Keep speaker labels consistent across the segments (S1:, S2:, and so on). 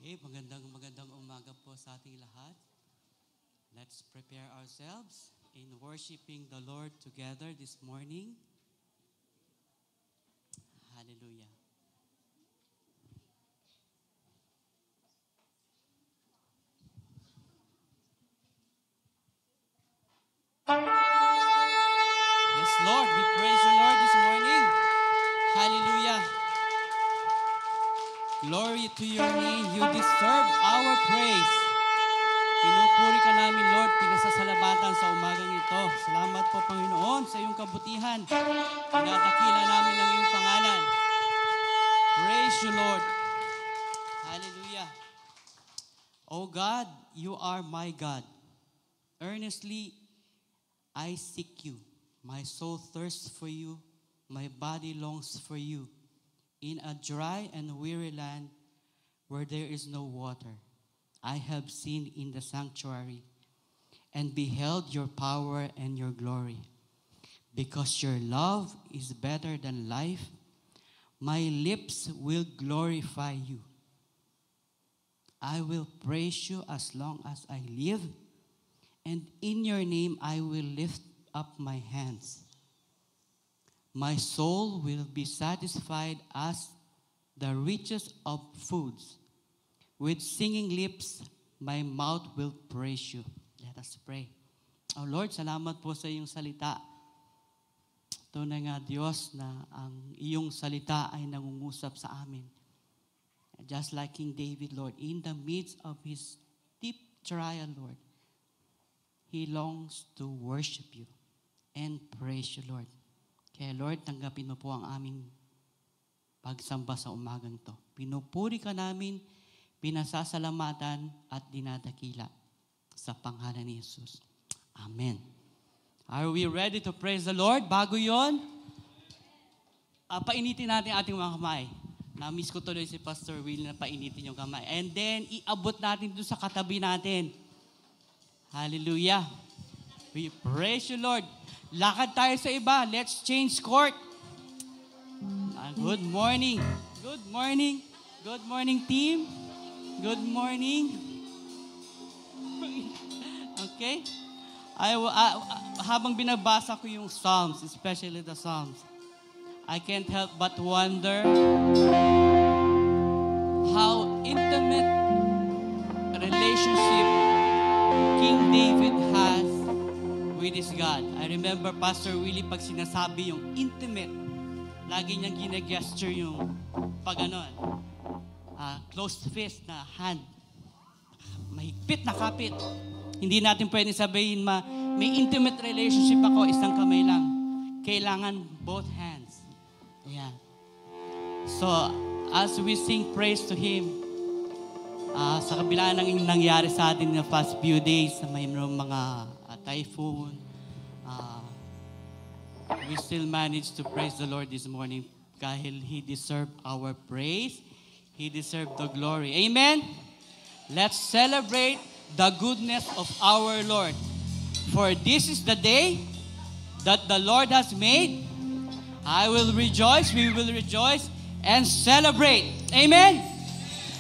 S1: Okay, magandang umaga po sa ating lahat. Let's prepare ourselves in worshiping the Lord together this morning. Hallelujah. Yes, Lord, we praise you, Lord, this morning. Hallelujah. Glory to your name. You deserve our praise. Pinupuri ka namin, Lord, pinasasalamatan sa umagang ito. Salamat po, Panginoon, sa iyong kabutihan. Pinadakila namin ang iyong pangalan. Praise you, Lord. Hallelujah. Oh God, you are my God. Earnestly, I seek you. My soul thirsts for you. My body longs for you. In a dry and weary land where there is no water, I have seen in the sanctuary and beheld your power and your glory. Because your love is better than life, my lips will glorify you. I will praise you as long as I live, and in your name I will lift up my hands. My soul will be satisfied as the richest of foods. With singing lips, my mouth will praise you. Let us pray. Oh Lord, salamat po sa iyong salita. Tunay nga Diyos na ang iyong salita ay nangungusap sa amin. Just like King David, Lord, in the midst of his deep trial, Lord, he longs to worship you and praise you, Lord. Kaya Lord, tanggapin mo po ang aming pagsamba sa umagang to. Pinupuri ka namin, pinasasalamatan at dinadakila sa pangalan ni Jesus. Amen. Are we ready to praise the Lord? Bago yon, painitin natin ating mga kamay. Na-miss ko tuloy si Pastor Will na painitin yung kamay. And then, iabot natin doon sa katabi natin. Hallelujah. We praise you, Lord. Lakad tayo sa iba. Let's change court. Good morning. Good morning. Good morning, team. Good morning. Okay? Habang binabasa ko yung Psalms, especially the Psalms, I can't help but wonder how intimate relationship King David has with his God. I remember Pastor Willie pag sinasabi yung intimate, lagi niyang gina-gesture yung pag closed fist na hand. Mahigpit na kapit. Hindi natin pwedeng sabihin may intimate relationship ako, isang kamay lang. Kailangan both hands. Ayan. So, as we sing praise to Him, sa kabila ng nangyari sa atin na past few days, may mga typhoon, we still managed to praise the Lord this morning dahil He deserved our praise. He deserved the glory. Amen? Let's celebrate the goodness of our Lord. For this is the day that the Lord has made. I will rejoice, we will rejoice, and celebrate. Amen?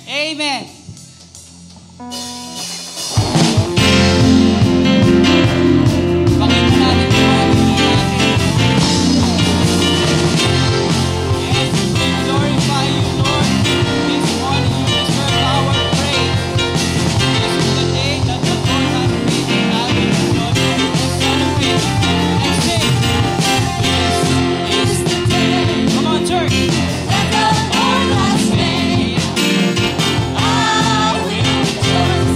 S1: Amen.
S2: That the Lord has made. I will rejoice.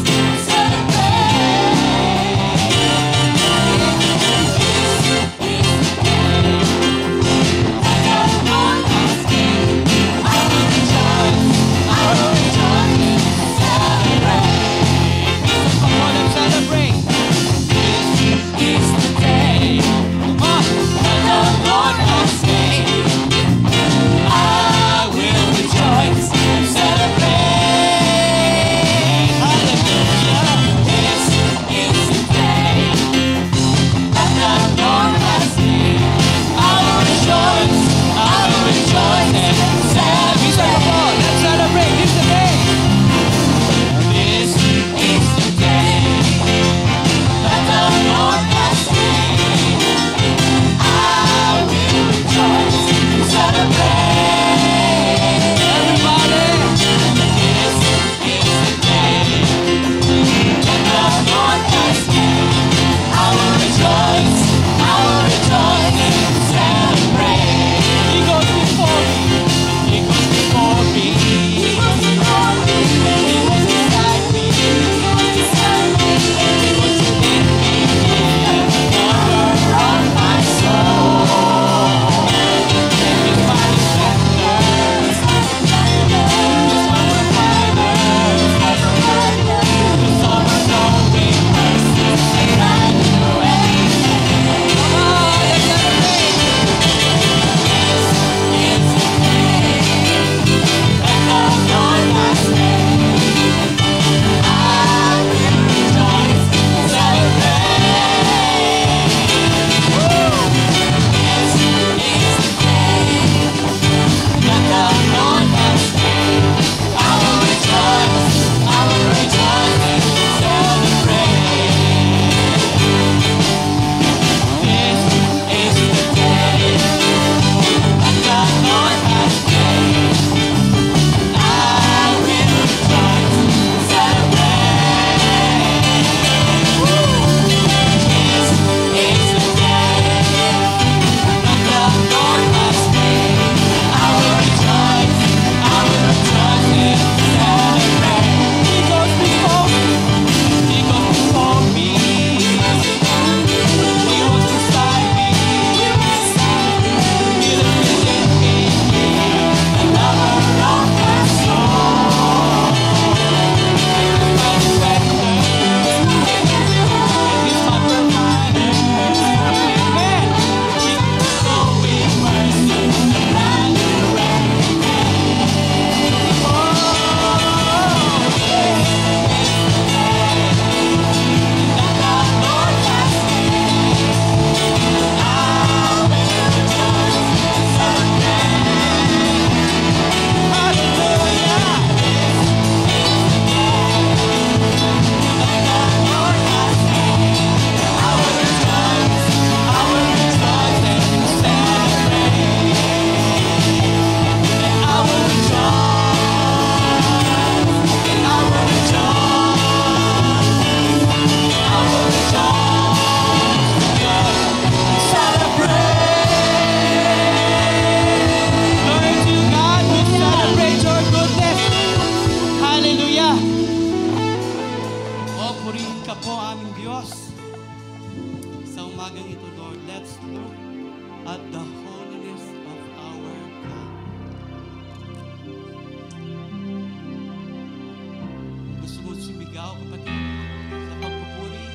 S1: Ikaw, kapatid, sa pagpupuri,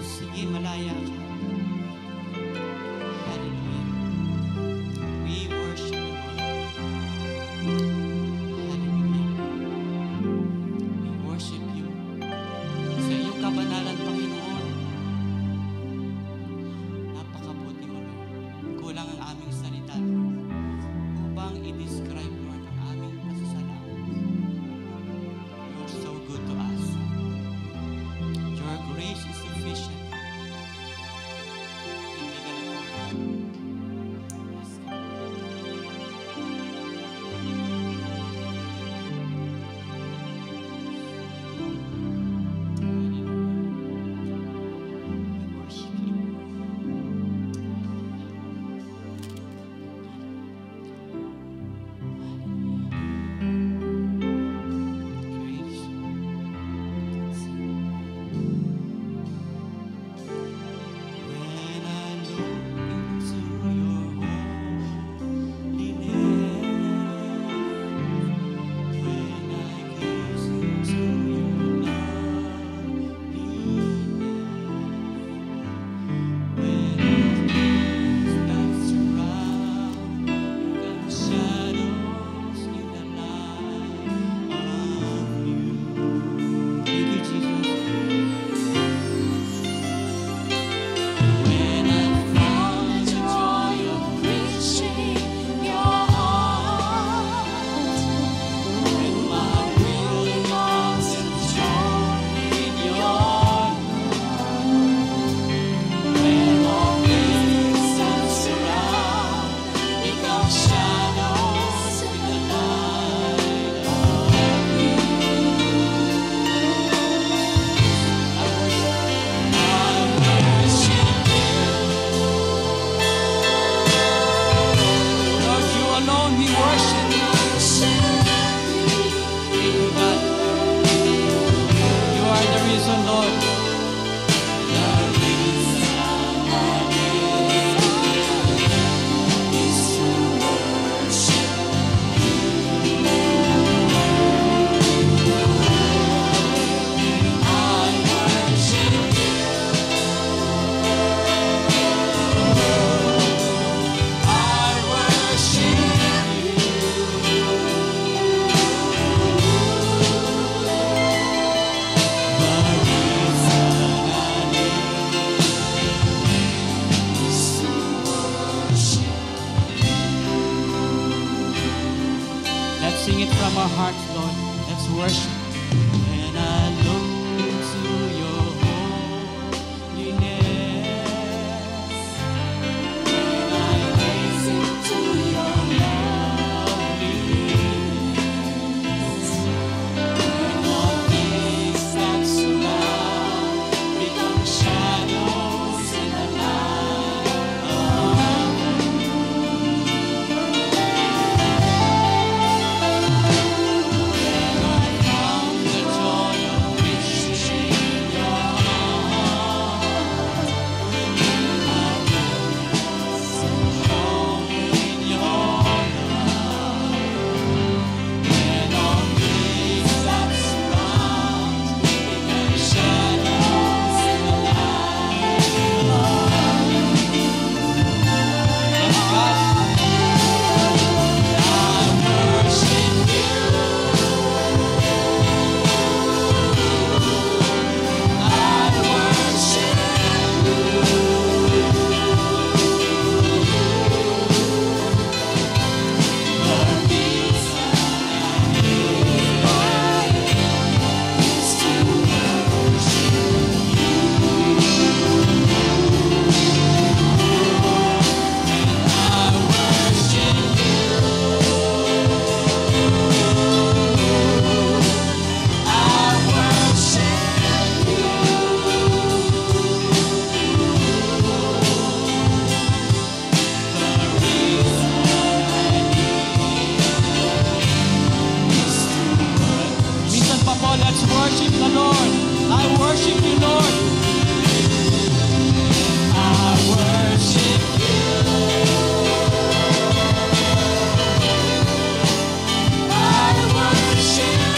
S1: sige, malaya ka. Hallelujah. We worship you, Lord. Hallelujah. We worship you. Sa iyong kabanalan, Panginoon, napakabuti mo, Lord. Kulang ang aming salita, Lord, upang i-describe, Lord, ang aming pasasalamat. You're so good to us. Your grace is sufficient. Hindi ka na po. Yes, God. We worship you. Praise. When I look into your holiness, when I gaze into your loveliness, when things that surround like shadows in the light of you. Thank you, Jesus. When I find the joy of reaching your heart, when my will becomes enthroned in your love, when all things that surround become shadows in the light of you. I worship you. Lord, you alone we worship you. God, you are the reason, Lord. The reason I live is to worship I worship you. I worship Let's sing it from our hearts, Lord. Let's worship. When I look into your holiness, when I gaze into your loveliness, when all things that surround become shadows in the light of found the joy of reaching your heart. My will strong in your love. When all things that surround become shadows in the light of Yes, God. I worship you. I worship you. The reason I live is to worship I worship you. I worship you. The reason is to worship. Minsan pa po, let's worship the Lord. I worship you, Lord. I worship you. I worship you.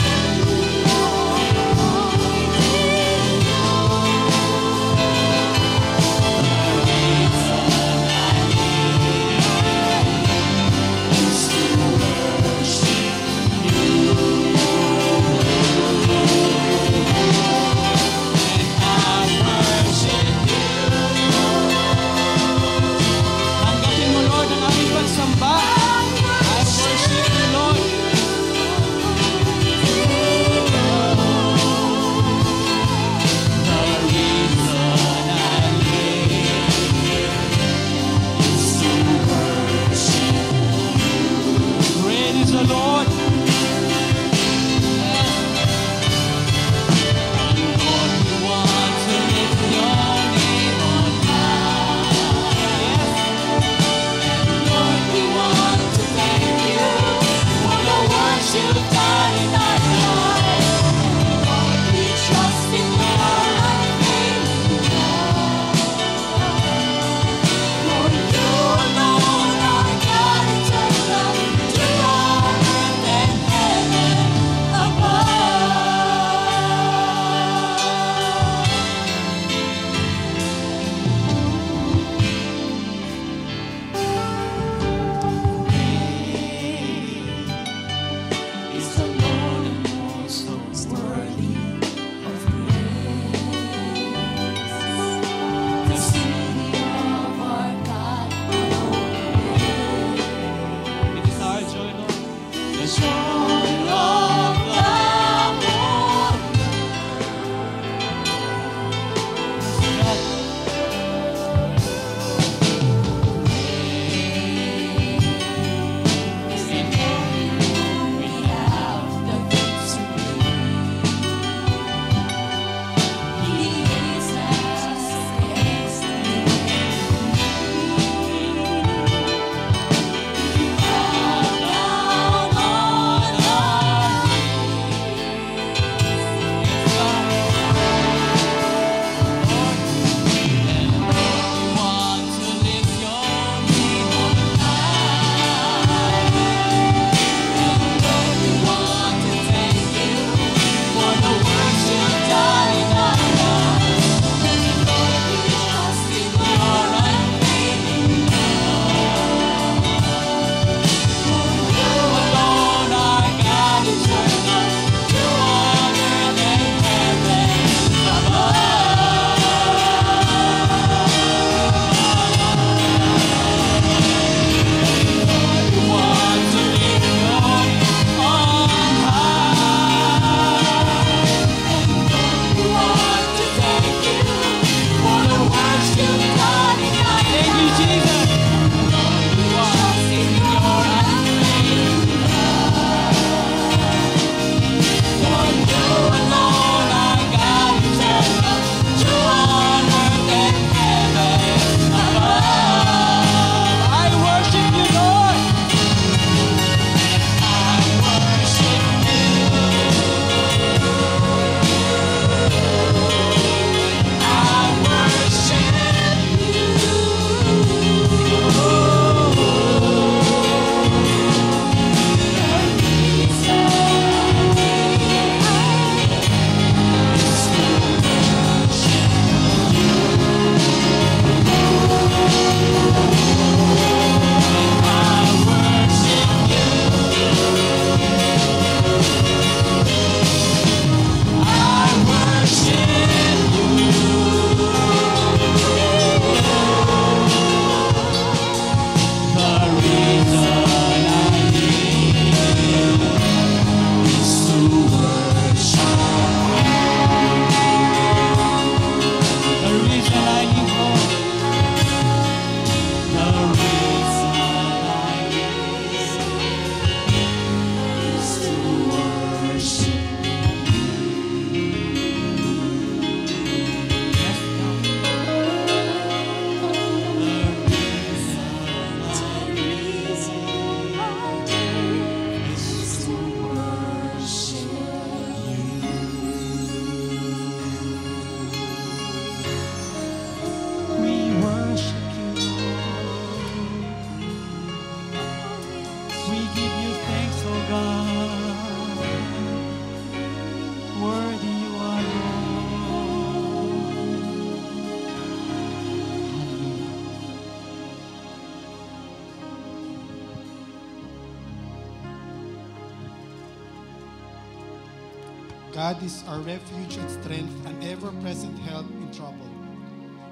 S2: God is our refuge and strength, an ever-present help in trouble.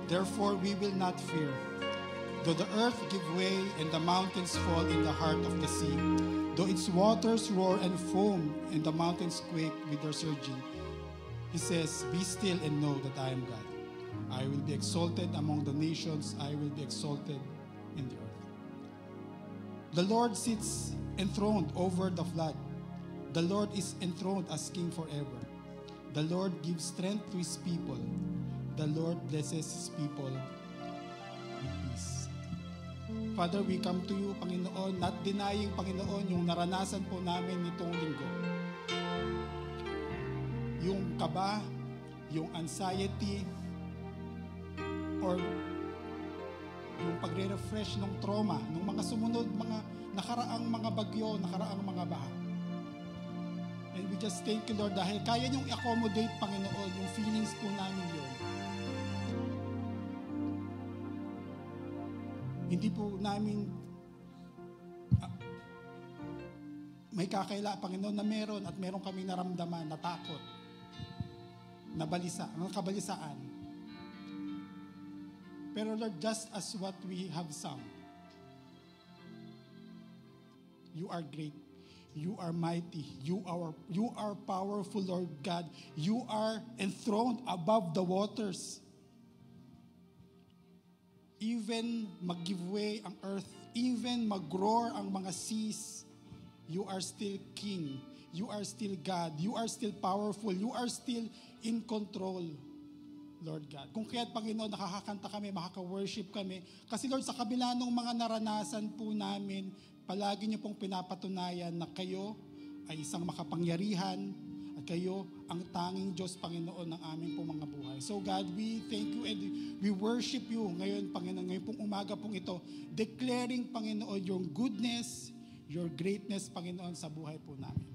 S2: Therefore we will not fear. Though the earth give way and the mountains fall in the heart of the sea, though its waters roar and foam and the mountains quake with their surging, he says, be still and know that I am God. I will be exalted among the nations. I will be exalted in the earth. The Lord sits enthroned over the flood. The Lord is enthroned as king forever. The Lord gives strength to his people. The Lord blesses his people with peace. Father, we come to you, Panginoon, not denying, Panginoon, yung naranasan po namin nitong linggo. Yung kaba, yung anxiety, or yung pagre-refresh ng trauma, ng mga sumunod, mga nakaraang mga bagyo, nakaraang mga baha. And we just thank you, Lord, dahil kaya niyong i-accommodate, Panginoon, yung feelings po namin yun. Hindi po namin may kakaila, Panginoon, na meron at meron kaming naramdaman, natakot, nakabalisaan. Pero Lord, just as what we have sung, you are great. You are mighty. You are powerful, Lord God. You are enthroned above the waters. Even mag-give way ang earth, even mag-roar ang mga seas, you are still King. You are still God. You are still powerful. You are still in control, Lord God. Kung kaya't, Panginoon, nakakakanta kami, makaka-worship kami. Kasi Lord, sa kabila ng mga naranasan po namin, palagi niyo pong pinapatunayan na kayo ay isang makapangyarihan at kayo ang tanging Diyos, Panginoon, ng aming pong mga buhay. So God, we thank you and we worship you ngayon, Panginoon, ngayon pong umaga pong ito, declaring, Panginoon, your goodness, your greatness, Panginoon, sa buhay po namin.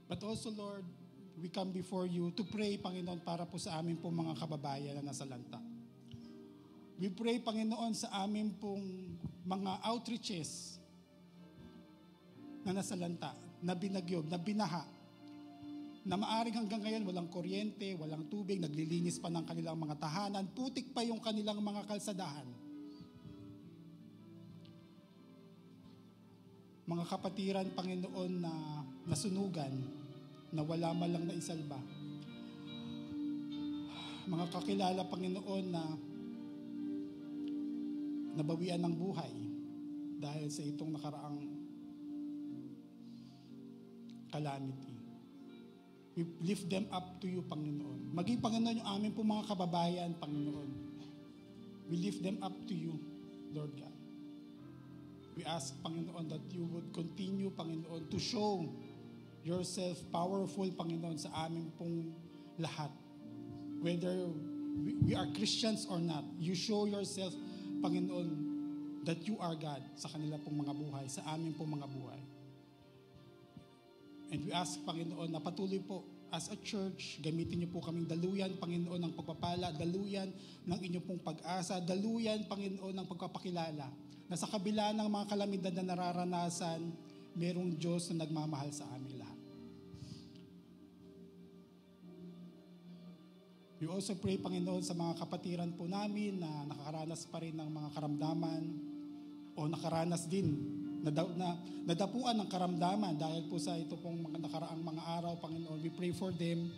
S2: But also, Lord, we come before you to pray, Panginoon, para po sa amin pong mga kababayan na nasa lanta. We pray, Panginoon, sa amin pong mga outreaches na nasa lanta, na binagyo, na binaha, na maaring hanggang ngayon walang kuryente, walang tubig, naglilinis pa ng kanilang mga tahanan, putik pa yung kanilang mga kalsadahan. Mga kapatiran, Panginoon, na nasunugan, na wala man lang naisalba. Mga kakilala, Panginoon, na nabawian ng buhay dahil sa itong nakaraang calamity. We lift them up to you, Panginoon. Maging, Panginoon, yung amin po mga kababayan, Panginoon. We lift them up to you, Lord God. We ask, Panginoon, that you would continue, Panginoon, to show yourself powerful, Panginoon, sa amin pong lahat. Whether we are Christians or not, you show yourself, Panginoon, that you are God sa kanila pong mga buhay, sa amin pong mga buhay. And we ask, Panginoon, na patuloy po as a church, gamitin niyo po kaming daluyan, Panginoon, ng pagpapala, daluyan ng inyong pong pag-asa, daluyan, Panginoon, ng pagpapakilala, na sa kabila ng mga kalamidad na nararanasan, merong Diyos na nagmamahal sa amin lahat. We also pray, Panginoon, sa mga kapatiran po namin na nakakaranas pa rin ng mga karamdaman o nakaranas din nadapuan ng karamdaman dahil po sa ito pong mga nakaraang mga araw, Panginoon. We pray for them.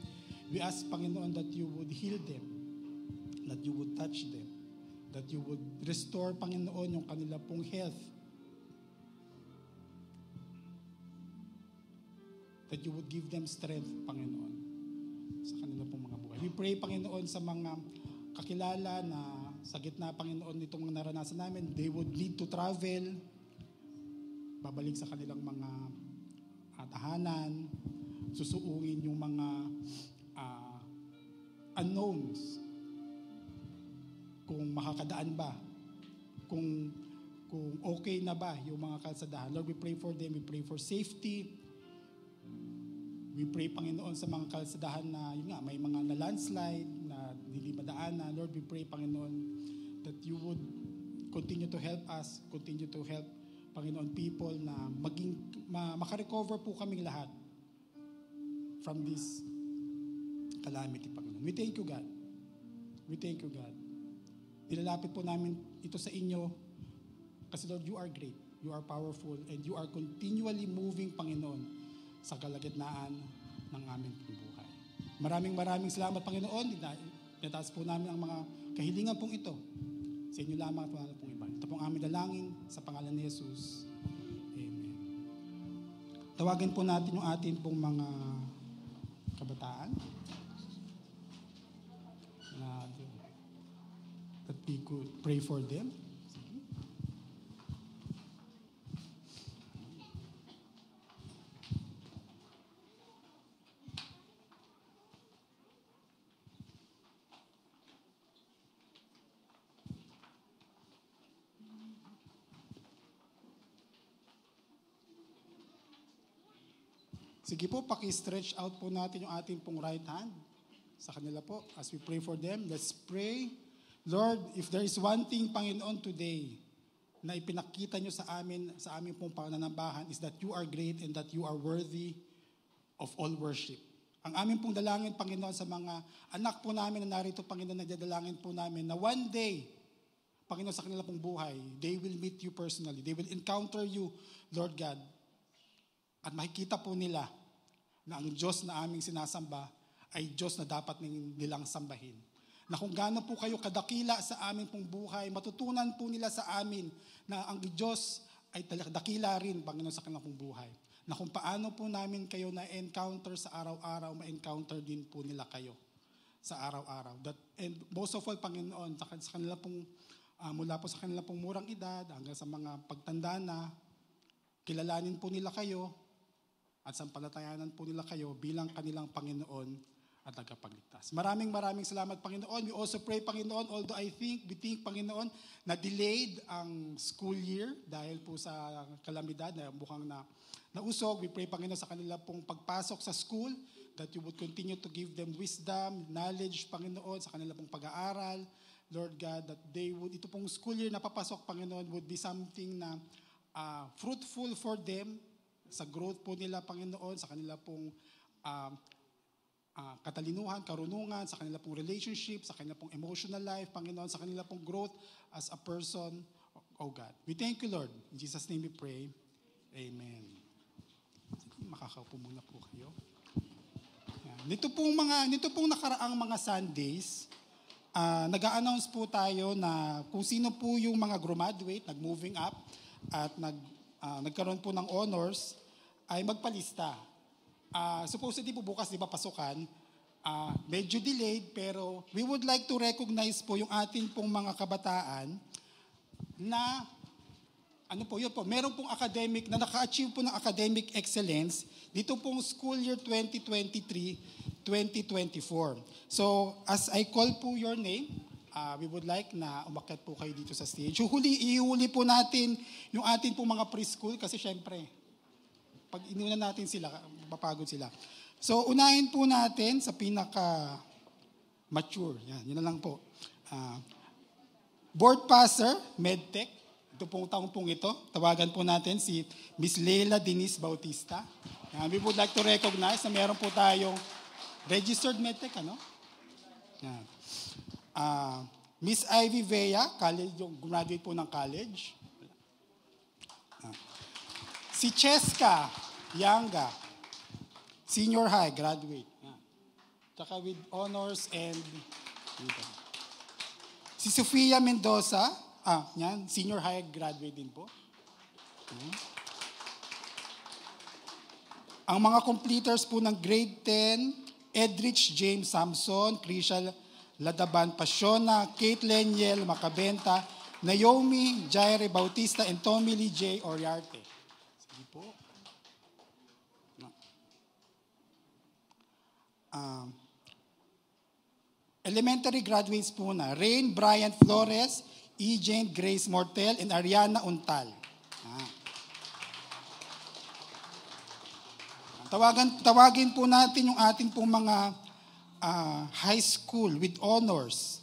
S2: We ask, Panginoon, that you would heal them, that you would touch them, that you would restore, Panginoon, yung kanila pong health, that you would give them strength, Panginoon, sa kanila pong mga buhay. We pray, Panginoon, sa mga kakilala na sa gitna, Panginoon, nitong mga naranasan namin, they would need to travel, babalik sa kanilang mga tahanan, susuungin yung mga unknowns, kung makakadaan ba, kung okay na ba yung mga kalsadahan. Lord, we pray for them, we pray for safety. We pray, Panginoon, sa mga kalsadahan na, yun nga, may mga na-landslide, na hindi madaanan. Lord, we pray, Panginoon, that you would continue to help us, continue to help, Panginoon, people na makarecover po kaming lahat from this calamity, Panginoon. We thank you, God. We thank you, God. Nilalapit po namin ito sa inyo kasi, Lord, you are great, you are powerful, and you are continually moving, Panginoon, sa kalagitnaan ng aming buhay. Maraming salamat, Panginoon. Tinataas po namin ang mga kahilingan pong ito. Sa inyo lamang at wala pong iba. Ito pong aming dalangin sa pangalan ni Jesus. Amen. Tawagin po natin yung atin pong mga kabataan. That we could pray for them. Sige po, paki-stretch out po natin yung ating pong right hand sa kanila po. As we pray for them, let's pray. Lord, if there is one thing, Panginoon, today na ipinakita nyo sa amin pong pananambahan is that you are great and that you are worthy of all worship. Ang amin pong dalangin, Panginoon, sa mga anak po namin na narito, Panginoon, nagdadalangin po namin na one day, Panginoon, sa kanila pong buhay. They will meet you personally. They will encounter you, Lord God. At makikita po nila na ang Diyos na aming sinasamba ay Diyos na dapat nilang sambahin. Na kung gaano po kayo kadakila sa aming pong buhay, matutunan po nila sa amin na ang Diyos ay dakila rin, Panginoon, sa kanilang pong buhay. Na kung paano po namin kayo na-encounter sa araw-araw, ma-encounter din po nila kayo sa araw-araw. And most of all, Panginoon, sa kanila pong, mula po sa kanila pong murang edad, hanggang sa mga pagtanda na, kilalanin po nila kayo, at sampalatayanan po nila kayo bilang kanilang Panginoon at tagapagligtas. Maraming salamat, Panginoon. We also pray, Panginoon, although we think, Panginoon, na delayed ang school year dahil po sa kalamidad na mukhang nausog. We pray, Panginoon, sa kanila pong pagpasok sa school, that you would continue to give them wisdom, knowledge, Panginoon, sa kanila pong pag-aaral. Lord God, that ito pong school year na papasok, Panginoon, would be something na fruitful for them, sa growth po nila, Panginoon, sa kanila pong katalinuhan, karunungan, sa kanila pong relationship, sa kanila pong emotional life, Panginoon, sa kanila pong growth as a person, oh God. We thank you, Lord. In Jesus' name we pray. Amen. Makakaupo muna po kayo. Nito pong nakaraang mga Sundays, nag-a-announce po tayo na kung sino po yung mga graduate, nag-moving up, at nagkaroon po ng honors, ay magpalista. Supposedly po bukas, di ba, pasukan, medyo delayed, pero we would like to recognize po yung ating pong mga kabataan na, yun po, meron pong academic, na naka-achieve po ng academic excellence dito pong school year 2023-2024. So, as I call po your name, we would like na umakyat po kayo dito sa stage. Ihuli po natin yung ating po mga preschool kasi syempre, pag inuna natin sila, mapapagod sila. So, unahin po natin sa pinaka-mature. Yan na lang po. Board Passer, MedTech. Ito pong taong pong ito. Tawagan po natin si Miss Leila Denise Bautista. Yan, we would like to recognize na meron po tayong registered MedTech, ano? Yan. Miss Ivy Vea, college, yung graduate po ng college. Si Cheska Yanga, senior high, graduate. Tsaka with honors and si Sofia Mendoza, yan, senior high, graduate din po. Ang mga completers po ng grade 10, Edrich James Samson, Crishal Ladaban Pasiona, Kate Leniel Macabenta, Naomi Jaire Bautista, and Tommy Lee J. Oriarte. Sige po. Elementary graduates po na, Rain Bryant Flores, E. Jane Grace Mortel, and Ariana Untal. Tawagin po natin yung ating pong mga high school with honors.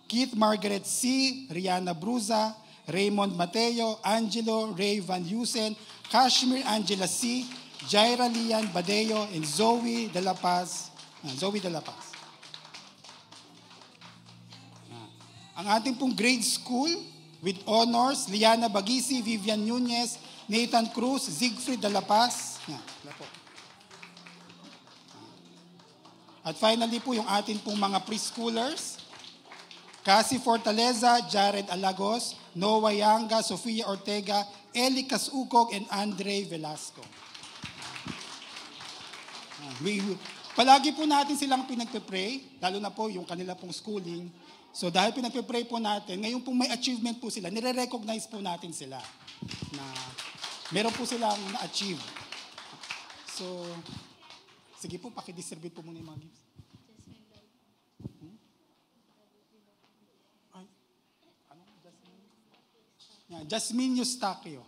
S2: Keith Margaret C., Rihanna Bruza, Raymond Mateo, Angelo Ray Van Husen, Kashmir Angela C., Jaira Lian Badeo, and Zoe De La Paz. Ang ating pong grade school with honors, Liana Bagisi, Vivian Nunez, Nathan Cruz, Siegfried De La Paz. At finally po yung atin pong mga preschoolers, Cassie Fortaleza, Jared Alagos, Noah Yanga, Sofia Ortega, Eli Casugog, and Andre Velasco. Palagi po natin silang pinagpe-pray, lalo na po yung kanila pong schooling. So dahil pinagpe-pray po natin, ngayon pong may achievement po sila, nire-recognize po natin sila na meron po silang na-achieve. So, sige po, pakidistribute po muna yung mga gifts. Jasmine Eustaquio.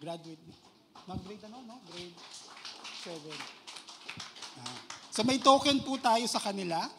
S2: Graduate. Grade no? Grade 7. So may token po tayo sa kanila.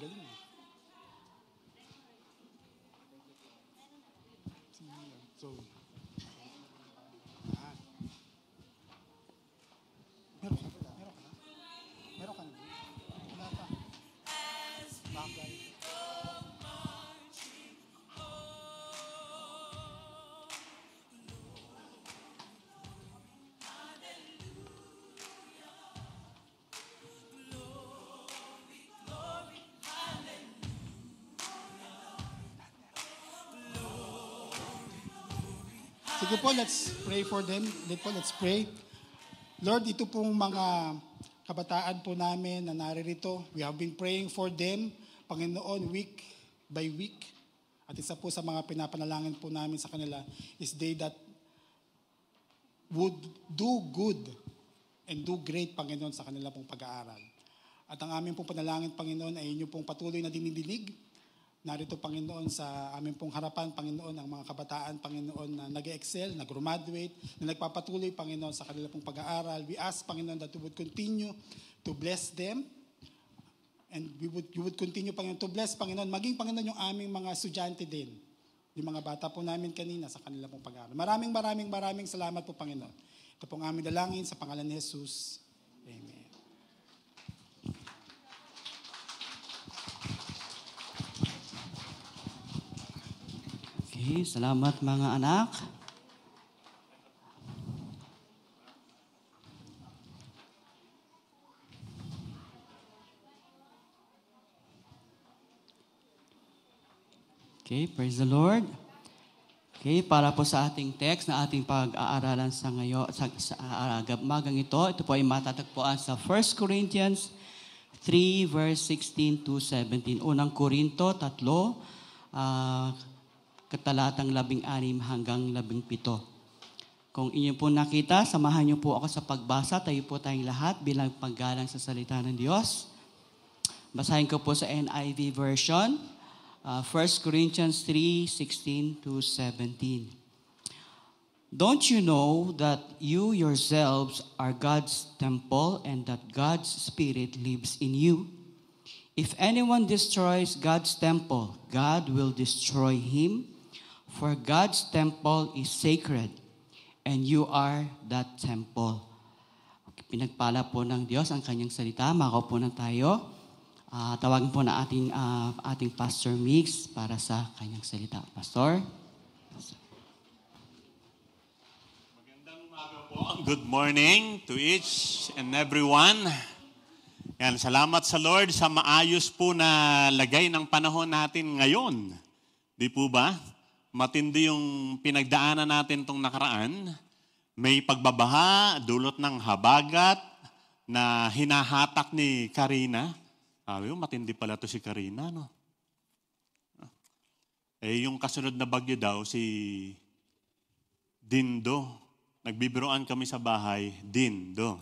S2: Galing. So, meron ka na? Meron ka na? Wala pa. Bagay. Sige po, let's pray for them. Let's pray. Lord, ito pong mga kabataan po namin na naririto. We have been praying for them, Panginoon, week by week. At isa po sa mga pinapanalangin po namin sa kanila is they that would do good and do great, Panginoon, sa kanila pong pag-aaral. At ang aming pong panalangin, Panginoon, ay inyo pong patuloy na dinidinig. Narito, Panginoon, sa aming pong harapan, Panginoon, ang mga kabataan, Panginoon, na nag-excel, nag-graduate, na nagpapatuloy, Panginoon, sa kanila pong pag-aaral. We ask, Panginoon, that you would continue to bless them. And you would continue, Panginoon, to bless, Panginoon, maging, Panginoon, yung aming mga estudyante din. Yung mga bata po namin kanina sa kanila pong pag-aaral. Maraming salamat po, Panginoon. Ito pong aming dalangin sa pangalan ni Jesus. Amen.
S1: Okay, salamat mga anak. Okay, praise the Lord. Okay, para po sa ating text na ating pag-aaralan sa ngayon, sa magang ito po ay matatagpuan sa 1 Corinthians 3 verse 16 to 17. Unang Korinto 3, katalatang 16 hanggang 17. Kung inyo po nakita, samahan niyo po ako sa pagbasa. Tayo po tayong lahat bilang paggalang sa salita ng Diyos. Basahin ko po sa NIV version, 1 Corinthians 3, 16 to 17. Don't you know that you yourselves are God's temple and that God's Spirit lives in you? If anyone destroys God's temple, God will destroy him. For God's temple is sacred, and you are that temple. Pinagpala po ng Diyos ang kanyang salita. Makaupo na tayo. Tawagin po na ating Pastor Mix para sa kanyang salita. Pastor?
S3: Magandang umaga po. Good morning to each and everyone. Yan, salamat sa Lord sa maayos po na lagay ng panahon natin ngayon. Di po ba? Matindi yung pinagdaanan natin tong nakaraan. May pagbabaha, dulot ng habagat na hinahatak ni Karina. Sabi ko, matindi pala to si Karina, no? Yung kasunod na bagyo daw, si Dindo. Nagbibiroan kami sa bahay, Dindo.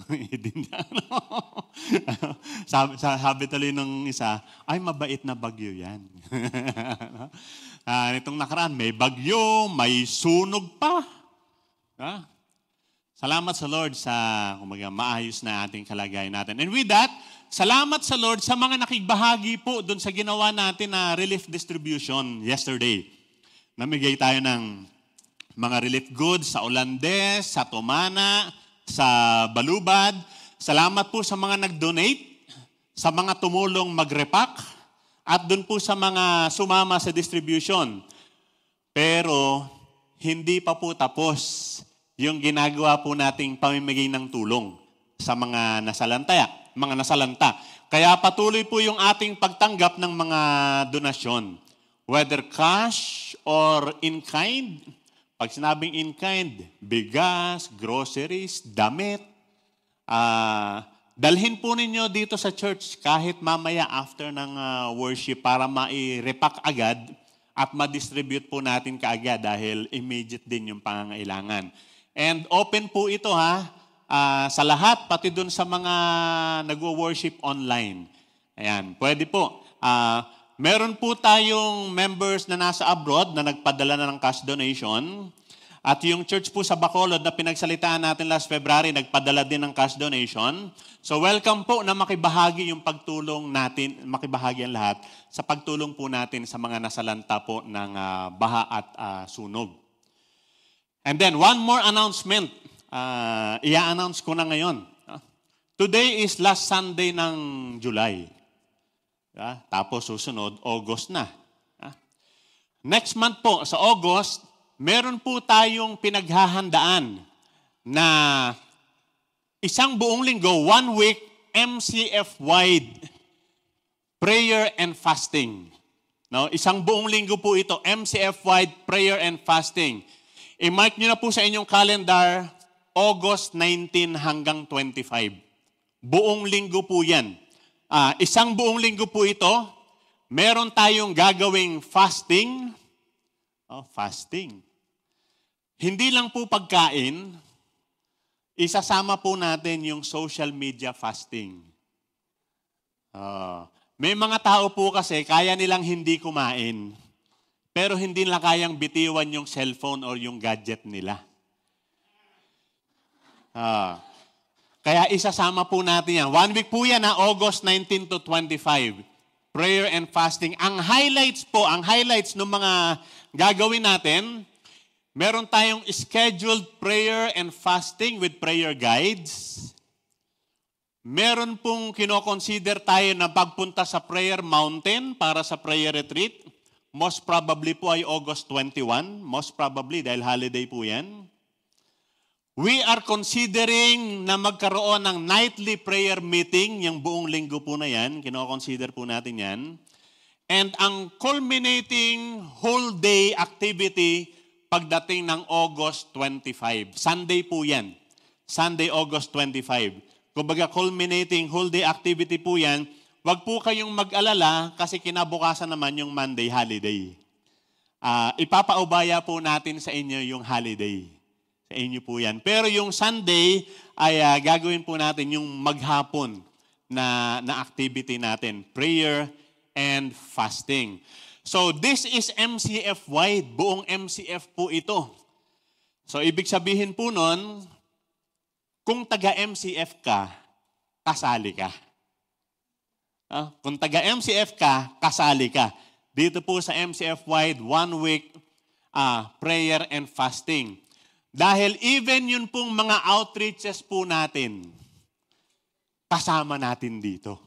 S3: sabi tuloy ng isa, ay mabait na bagyo yan. Nitong nakaraan, may bagyo, may sunog pa. Salamat sa Lord sa maayos na ating kalagayan natin. And with that, salamat sa Lord sa mga nakigbahagi po doon sa ginawa natin na relief distribution yesterday. Namigay tayo ng mga relief goods sa Olandes, sa Tomana, sa Balubad. Salamat po sa mga nag-donate, sa mga tumulong mag-repack, at doon po sa mga sumama sa distribution. Pero hindi pa po tapos yung ginagawa po nating pamimigay ng tulong sa mga nasalanta. Kaya patuloy po yung ating pagtanggap ng mga donasyon. Whether cash or in kind. Pag sinabing in kind, bigas, groceries, damit, dalhin po ninyo dito sa church kahit mamaya after ng worship para mai-repack agad at ma-distribute po natin kaagad dahil immediate din yung pangangailangan. And open po ito sa lahat, pati dun sa mga nagwo-worship online. Ayan, pwede po. Meron po tayong members na nasa abroad na nagpadala na ng cash donation. At yung church po sa Bacolod na pinagsalitaan natin last February, nagpadala din ng cash donation. So welcome po na makibahagi yung pagtulong natin, makibahagi ang lahat sa pagtulong po natin sa mga nasalanta po ng baha at sunog. And then one more announcement. I-announce ko na ngayon. Today is last Sunday ng July. Tapos susunod, August na. Next month po, sa August, meron po tayong pinaghahandaan na isang buong linggo, 1 week, MCF-wide prayer and fasting. No, isang buong linggo po ito, MCF-wide prayer and fasting. I-mark nyo na po sa inyong calendar, August 19 hanggang 25. Buong linggo po yan. Isang buong linggo po ito, meron tayong gagawing fasting. Fasting. Hindi lang po pagkain, isasama po natin yung social media fasting. May mga tao po kasi kaya nilang hindi kumain, pero hindi nila kayang bitiwan yung cellphone or yung gadget nila. Kaya isasama po natin yan. 1 week po yan, August 19 to 25. Prayer and fasting. Ang highlights ng mga gagawin natin, meron tayong scheduled prayer and fasting with prayer guides. Meron pong kinoconsider tayo na pagpunta sa prayer mountain para sa prayer retreat. Most probably po ay August 21. Most probably dahil holiday po yan. We are considering na magkaroon ng nightly prayer meeting, yung buong linggo po na yan. Kinoconsider po natin yan. And ang culminating whole day activity pagdating ng August 25. Sunday po yan. Sunday, August 25. Kumbaga culminating whole day activity po yan. Wag po kayong mag-alala kasi kinabukasan naman yung Monday holiday. Ipapaubaya po natin sa inyo yung holiday. Sa inyo po yan. Pero yung Sunday ay gagawin po natin yung maghapon na activity natin. Prayer and fasting. So this is MCF-wide. Buong MCF po ito. So ibig sabihin po nun, kung taga-MCF ka, kasali ka. Kung taga-MCF ka, kasali ka. Dito po sa MCF-wide, 1 week prayer and fasting. Dahil even yun pong mga outreaches po natin, kasama natin dito.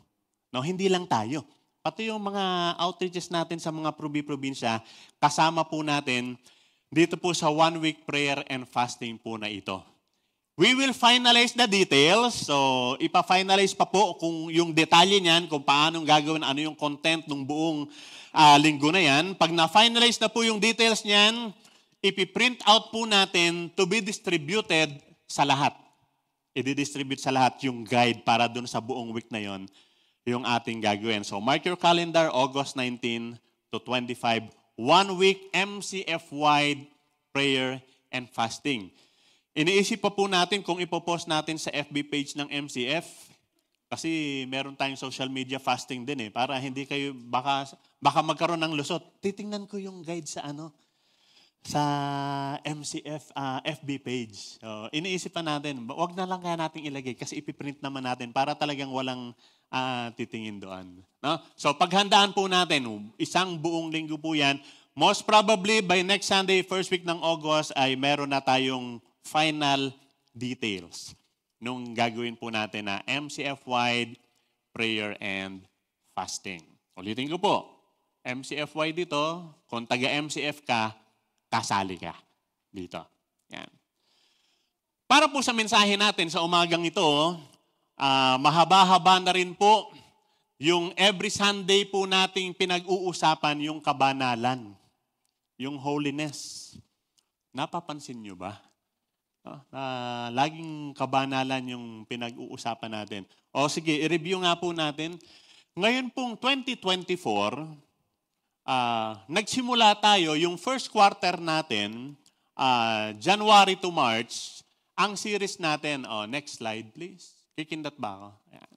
S3: No, hindi lang tayo. Pati yung mga outreaches natin sa mga probinsya, kasama po natin dito po sa 1 week prayer and fasting po na ito. We will finalize the details. So, ipa-finalize pa po kung yung detalye niyan, kung paano gagawin, ano yung content ng buong linggo na yan. Pag na-finalize na po yung details niyan, ipiprint out po natin to be distributed sa lahat. I-distribute sa lahat yung guide para dun sa buong week na yon yung ating gagawin. So, mark your calendar, August 19 to 25, 1 week MCF-wide prayer and fasting. Iniisip pa po natin kung ipopost natin sa FB page ng MCF kasi meron tayong social media fasting din para hindi kayo baka magkaroon ng lusot. Titingnan ko yung guide sa sa MCF FB page. So, iniisip pa natin, wag na lang kaya natin ilagay kasi ipiprint naman natin para talagang walang titingin doon. No? So paghandaan po natin, isang buong linggo po yan. Most probably by next Sunday, first week ng August, ay meron na tayong final details nung gagawin po natin na MCF-wide prayer and fasting. Ulitin ko po, MCF-wide dito, kung taga-MCF ka, kasali ka dito. Yan. Para po sa mensahe natin sa umagang ito, mahaba-haba na rin po yung every Sunday po nating pinag-uusapan yung kabanalan, yung holiness. Napapansin nyo ba? Laging kabanalan yung pinag-uusapan natin. O sige, i-review nga po natin. Ngayon pong 2024, nagsimula tayo, yung first quarter natin, January to March, ang series natin, next slide please. Kikindat ba ako? Ayan.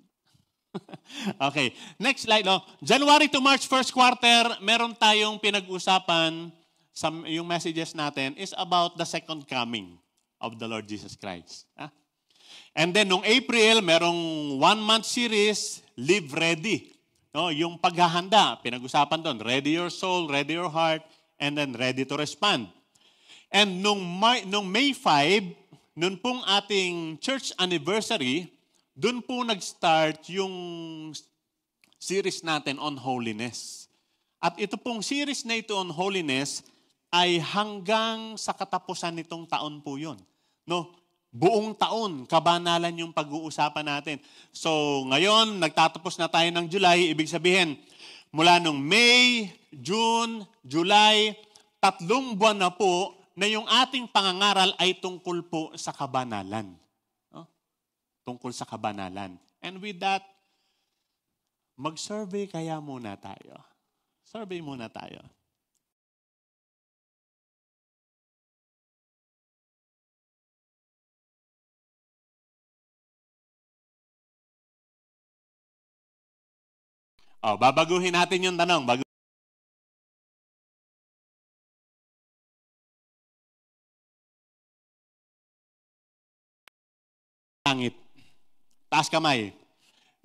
S3: Okay, next slide. January to March, first quarter, meron tayong pinag-usapan yung messages natin is about the second coming of the Lord Jesus Christ. And then, nung April, merong 1-month series, Live Ready. No, yung paghahanda, pinag-usapan doon, ready your soul, ready your heart, and then ready to respond. And nung May 5, nun pong ating church anniversary, dun po nag-start yung series natin on holiness. At ito pong series na ito on holiness ay hanggang sa katapusan nitong taon po yun. No? Buong taon, kabanalan yung pag-uusapan natin. So, ngayon, nagtatapos na tayo ng July. Ibig sabihin, mula nung May, June, July, 3 buwan na po na yung ating pangangaral ay tungkol po sa kabanalan. No? Tungkol sa kabanalan. And with that, mag-survey kaya muna tayo. Survey muna tayo. Babaguhin natin yung tanong. Langit. Taas kamay.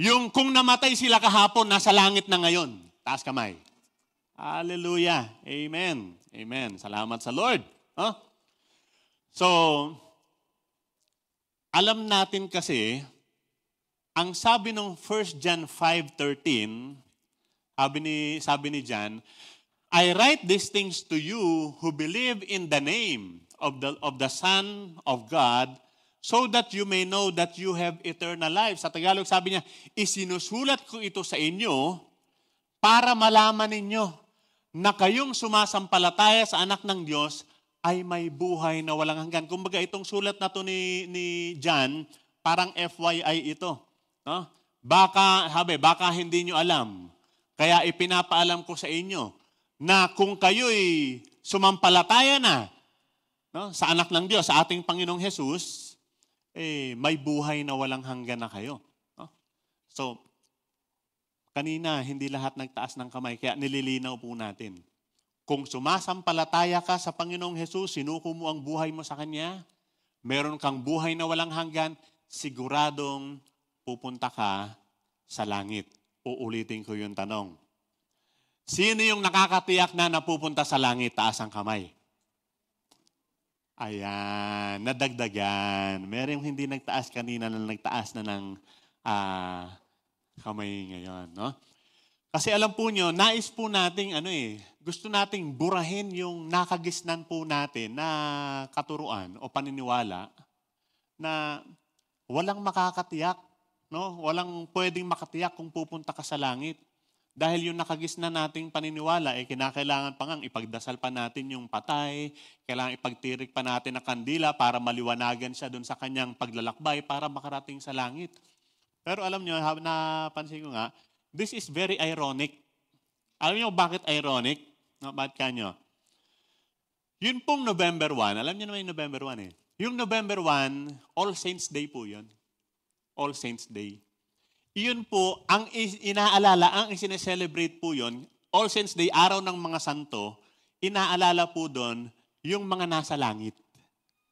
S3: Yung kung namatay sila kahapon, nasa langit na ngayon. Taas kamay. Hallelujah. Amen. Amen. Salamat sa Lord. Huh? So, alam natin kasi, ang sabi ng 1 John 5:13, sabi ni John, I write these things to you who believe in the name of the Son of God, so that you may know that you have eternal life. Sa Tagalog sabi niya, isinusulat ko ito sa inyo para malaman ninyo na kayong sumasampalataya sa anak ng Diyos ay may buhay na walang hanggan. Kumbaga itong sulat na to ni John, parang FYI ito. No? Baka hindi nyo alam. Kaya ipinapaalam ko sa inyo na kung kayo'y sumampalataya na, no, sa anak ng Diyos, sa ating Panginoong Jesus, may buhay na walang hanggan na kayo. No? So, kanina, hindi lahat nagtaas ng kamay, kaya nililinaw po natin. Kung sumasampalataya ka sa Panginoong Jesus, sinuko mo ang buhay mo sa Kanya, meron kang buhay na walang hanggan, siguradong pupunta ka sa langit. Uulitin ko yung tanong. Sino yung nakakatiyak na napupunta sa langit? Taas ang kamay. Ayan, nadagdagan. Merong hindi nagtaas kanina na nagtaas na ng kamay ngayon. No? Kasi alam po nyo, nais po nating, gusto nating burahin yung nakagisnan po natin na katuruan o paniniwala na walang makakatiyak. No? Walang pwedeng makatiyak kung pupunta ka sa langit. Dahil yung nakagisna nating paniniwala, kinakailangan pa ngang ipagdasal pa natin yung patay, kailangan ipagtirik pa natin ang kandila para maliwanagan siya doon sa kanyang paglalakbay para makarating sa langit. Pero alam nyo, napansin ko nga, this is very ironic. Alam nyo bakit ironic? No, bakit kanyo? Yun pong November 1, alam nyo naman yung November 1 Yung November 1, All Saints Day po yun. All Saints Day. Iyon po, ang inaalala, ang isineselebrate po yun, All Saints Day, araw ng mga santo, inaalala po doon yung mga nasa langit.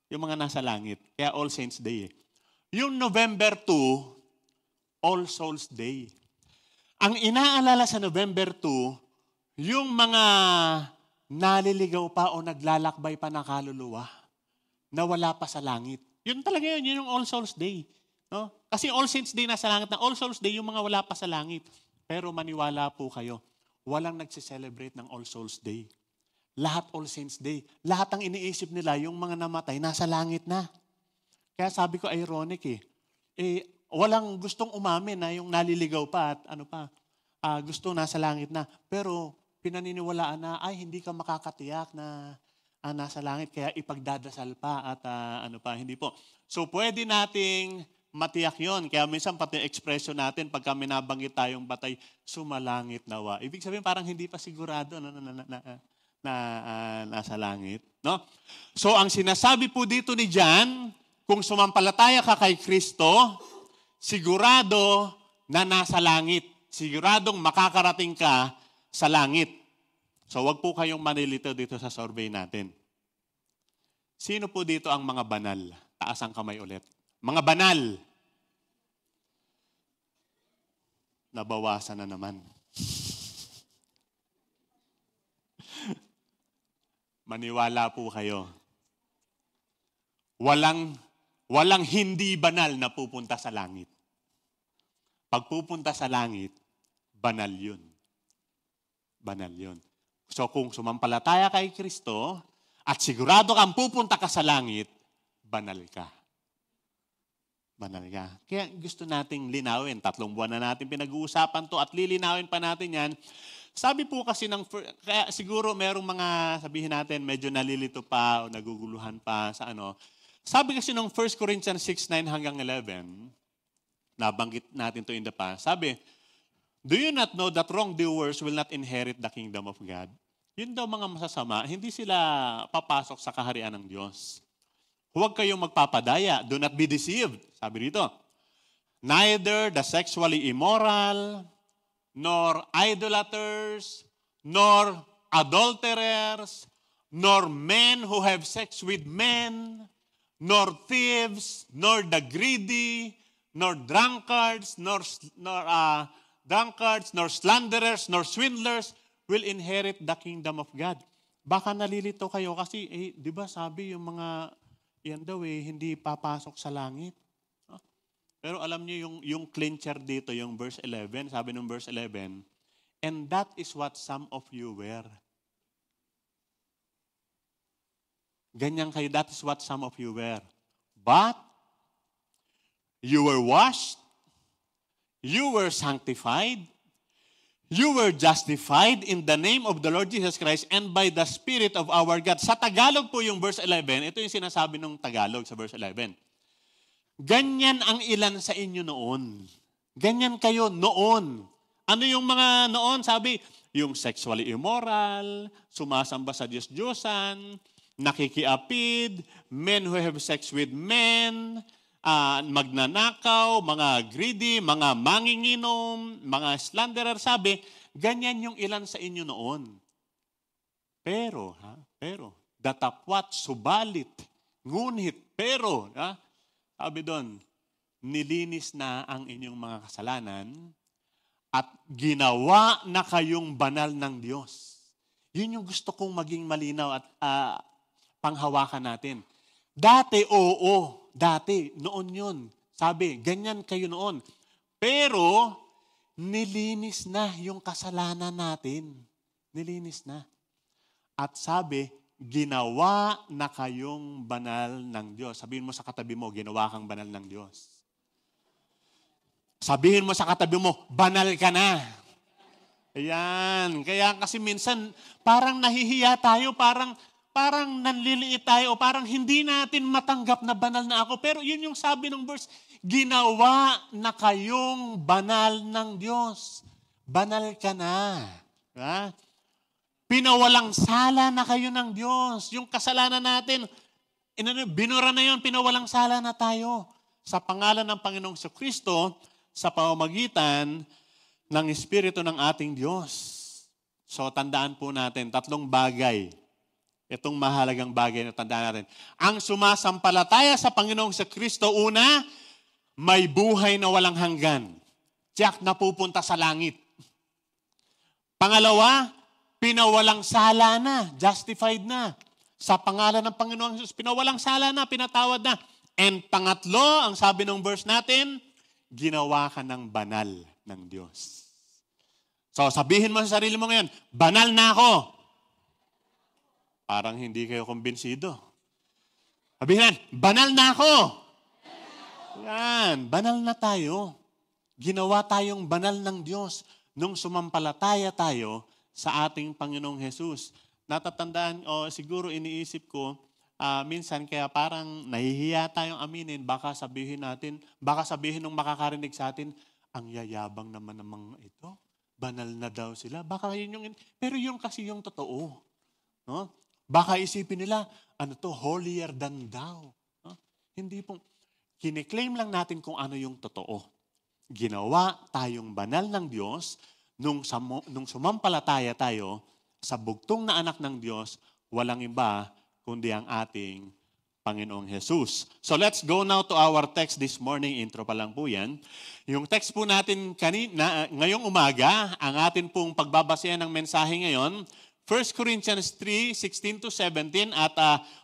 S3: Yung mga nasa langit. Kaya All Saints Day. Yung November 2, All Souls Day. Ang inaalala sa November 2, yung mga naliligaw pa o naglalakbay pa na kaluluwa na wala pa sa langit. Yun talaga yun yung All Souls Day. No? Kasi All Saints Day nasa langit na, All Souls Day yung mga wala pa sa langit. Pero maniwala po kayo, walang nagsiselebrate ng All Souls Day. Lahat All Saints Day. Lahat ang iniisip nila, yung mga namatay, nasa langit na. Kaya sabi ko, ironic walang gustong umamin na yung naliligaw pa at gusto nasa langit na. Pero pinaniniwalaan na, hindi ka makakatiyak na nasa langit, kaya ipagdadasal pa at hindi po. So pwede nating matiyak yun. Kaya minsan pati expression natin, pag kami nabanggit tayong batay, sumalangit nawa. Ibig sabihin parang hindi pa sigurado na nasa langit. No? So ang sinasabi po dito ni John, kung sumampalataya ka kay Kristo, sigurado na nasa langit. Siguradong makakarating ka sa langit. So wag po kayong manilito dito sa survey natin. Sino po dito ang mga banal? Taas ang kamay ulit. Mga banal. Nabawasan na naman. Maniwala po kayo. Walang hindi banal na pupunta sa langit. Pag pupunta sa langit, banal yun. Banal yun. So kung sumampalataya kay Kristo at sigurado kang pupunta ka sa langit, banal ka. Banal ka. Kaya gusto nating linawin. 3 buwan na natin pinag-uusapan to at lilinawin pa natin yan. Sabi po kasi kaya siguro merong mga sabihin natin medyo nalilito pa o naguguluhan pa sa ano. Sabi kasi ng 1 Corinthians 6:9 hanggang 11, nabanggit natin to in the past. Sabi, do you not know that wrongdoers will not inherit the kingdom of God? Yun daw mga masasama, hindi sila papasok sa kaharian ng Diyos. Huwag kayong magpapadaya. Do not be deceived. Sabi rito, neither the sexually immoral, nor idolaters, nor adulterers, nor men who have sex with men, nor thieves, nor the greedy, nor drunkards, nor slanderers, nor swindlers will inherit the kingdom of God. Baka nalilito kayo kasi, di ba sabi yung mga, yan daw hindi papasok sa langit. Pero alam niyo yung clincher dito, yung verse 11, sabi ng verse 11, and that is what some of you were. Ganyan kayo, that is what some of you were. But, you were washed, you were sanctified, you were justified in the name of the Lord Jesus Christ and by the Spirit of our God. Sa Tagalog po yung verse 11, ito yung sinasabi ng Tagalog sa verse 11. Ganyan ang ilan sa inyo noon. Ganyan kayo noon. Ano yung mga noon? Sabi, yung sexually immoral, sumasamba sa Diyos-Diyosan, nakikiapid, men who have sex with men, magnanakaw, mga greedy, mga manginginom, mga slanderer. Sabi, ganyan yung ilan sa inyo noon. Pero, datapwat, subalit, ngunit, pero, sabi doon, nilinis na ang inyong mga kasalanan at ginawa na kayong banal ng Diyos. Yun yung gusto kong maging malinaw at panghawakan natin. Dati, noon yun. Sabi, ganyan kayo noon. Pero, nilinis na yung kasalanan natin. Nilinis na. At sabi, ginawa na kayong banal ng Diyos. Sabihin mo sa katabi mo, ginawa kang banal ng Diyos. Sabihin mo sa katabi mo, banal ka na. Ayan. Kaya kasi minsan, parang nahihiya tayo, parang nanliliit tayo, parang hindi natin matanggap na banal na ako. Pero yun yung sabi ng verse, ginawa na kayong banal ng Diyos. Banal ka na. Ha? Pinawalang sala na kayo ng Diyos. Yung kasalanan natin, binura na yun, pinawalang sala na tayo. Sa pangalan ng Panginoong Kristo, sa pamamagitan ng Espiritu ng ating Diyos. So tandaan po natin, 3 bagay. Itong mahalagang bagay na tandaan natin. Ang sumasampalataya sa Panginoong Kristo, una, may buhay na walang hanggan. Tiyak na pupunta sa langit. Pangalawa, pinawalang sala na, justified na. Sa pangalan ng Panginoong Jesus, pinawalang sala na, pinatawad na. And pangatlo, ang sabi ng verse natin, ginawa ka ng banal ng Diyos. So sabihin mo sa sarili mo ngayon, banal na ako. Parang hindi kayo kumbinsido. Sabihin, banal na ako. Yan, banal na tayo. Ginawa tayong banal ng Diyos nung sumampalataya tayo sa ating Panginoong Jesus. Natatandaan, o siguro iniisip ko, minsan kaya parang nahihiya tayong aminin, baka sabihin nung makakarinig sa atin, ang yayabang naman namang ito, banal na daw sila. Baka yun yung, pero yung kasi yung totoo. No? Baka isipin nila, holier than thou. No? Hindi pong, kiniklaim lang natin kung ano yung totoo. Ginawa tayong banal ng Diyos nung sumampalataya tayo sa bugtong na anak ng Diyos, walang iba kundi ang ating Panginoong Jesus. So let's go now to our text this morning. Intro pa lang po yan. Yung text po natin ngayong umaga, ang atin pong pagbabasehan ng mensahe ngayon, 1 Corinthians 3, 16 to 17. At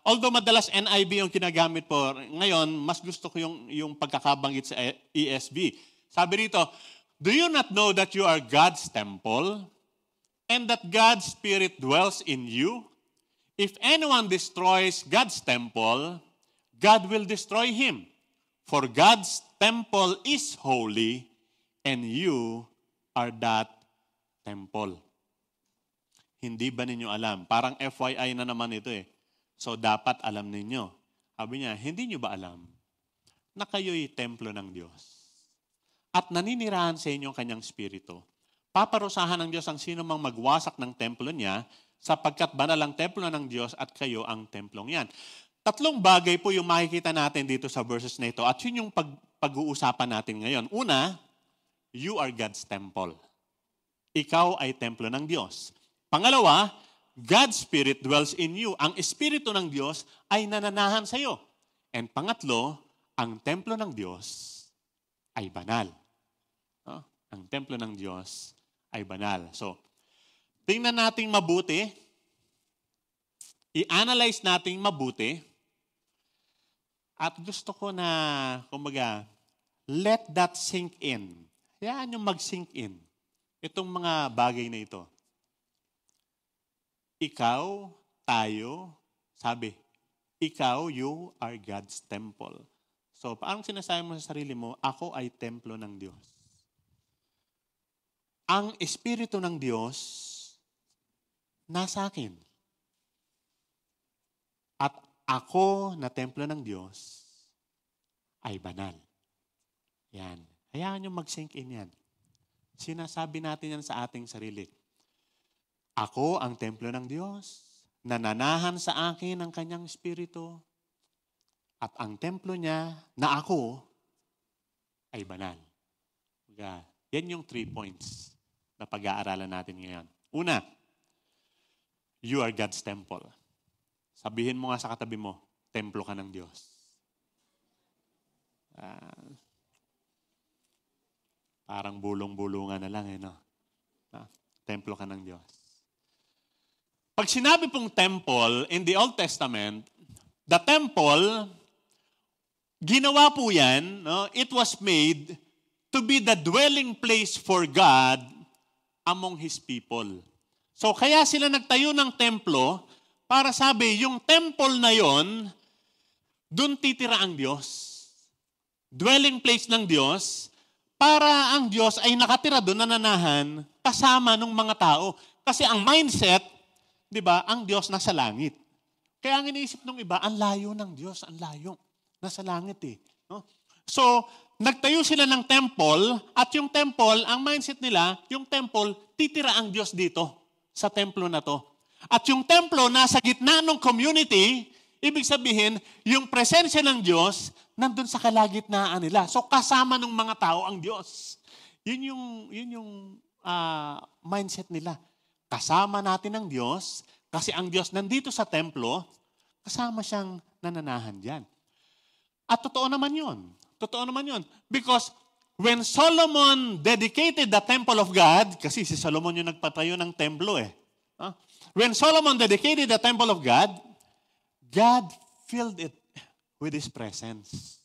S3: although madalas NIV yung kinagamit po, ngayon, mas gusto ko yung pagkakabanggit sa ESV. Sabi rito, do you not know that you are God's temple and that God's Spirit dwells in you? If anyone destroys God's temple, God will destroy him. For God's temple is holy and you are that temple. Hindi ba ninyo alam? Parang FYI na naman ito eh. So dapat alam ninyo. Sabi niya, hindi nyo ba alam na kayo'y templo ng Diyos? At naninirahan sa inyo ang kanyang spirito. Paparusahan ng Diyos ang sino mang magwasak ng templo niya, sapagkat banal ang templo ng Diyos at kayo ang templong yan. Tatlong bagay po yung makikita natin dito sa verses na ito at yun yung pag-uusapan natin ngayon. Una, you are God's temple. Ikaw ay templo ng Diyos. Pangalawa, God's Spirit dwells in you. Ang Espiritu ng Diyos ay nananahan sa iyo. And pangatlo, ang templo ng Diyos ay banal. Ang templo ng Diyos ay banal. So, tingnan nating mabuti, i-analyze nating mabuti, at gusto ko na, kumbaga, let that sink in. Hayaan yung mag-sink in. Itong mga bagay na ito. Ikaw, tayo, sabi, ikaw, you are God's temple. So, paano sinasabi mo sa sarili mo, ako ay templo ng Diyos? Ang Espiritu ng Diyos nasa akin. At ako na templo ng Diyos ay banal. Yan. Hayaan nyo mag-sink in yan. Sinasabi natin yan sa ating sarili. Ako ang templo ng Diyos, nananahan sa akin ang kanyang Espiritu, at ang templo niya na ako ay banal. Yan yung 3 points na pag-aaralan natin ngayon. Una, you are God's temple. Sabihin mo nga sa katabi mo, templo ka ng Diyos. Parang bulong-bulungan na lang no? Templo ka ng Diyos. Pag sinabi pong temple in the Old Testament, the temple, ginawa po yan, no? It was made to be the dwelling place for God among His people. So kaya sila nagtayo ng templo para sabi, yung temple na yon, dun titira ang Diyos. Dwelling place ng Diyos, para ang Diyos ay nakatira doon, nananahan, kasama ng mga tao. Kasi ang mindset, di ba, ang Diyos nasa langit. Kaya ang iniisip ng iba, ang layo ng Diyos, ang layo. Nasa langit eh. No? So, nagtayo sila ng temple, at yung temple, ang mindset nila, yung temple, titira ang Diyos dito, sa templo na to. At yung templo, nasa gitna ng community, ibig sabihin, yung presensya ng Diyos, nandun sa kalagitnaan nila. So, kasama ng mga tao ang Diyos. Yun yung mindset nila. Kasama natin ang Diyos, kasi ang Diyos nandito sa templo, kasama siyang nananahan dyan. At totoo naman yun. Totoo naman yun. Because when Solomon dedicated the temple of God, kasi si Solomon yung nagpatayo ng templo eh. When Solomon dedicated the temple of God, God filled it with His presence.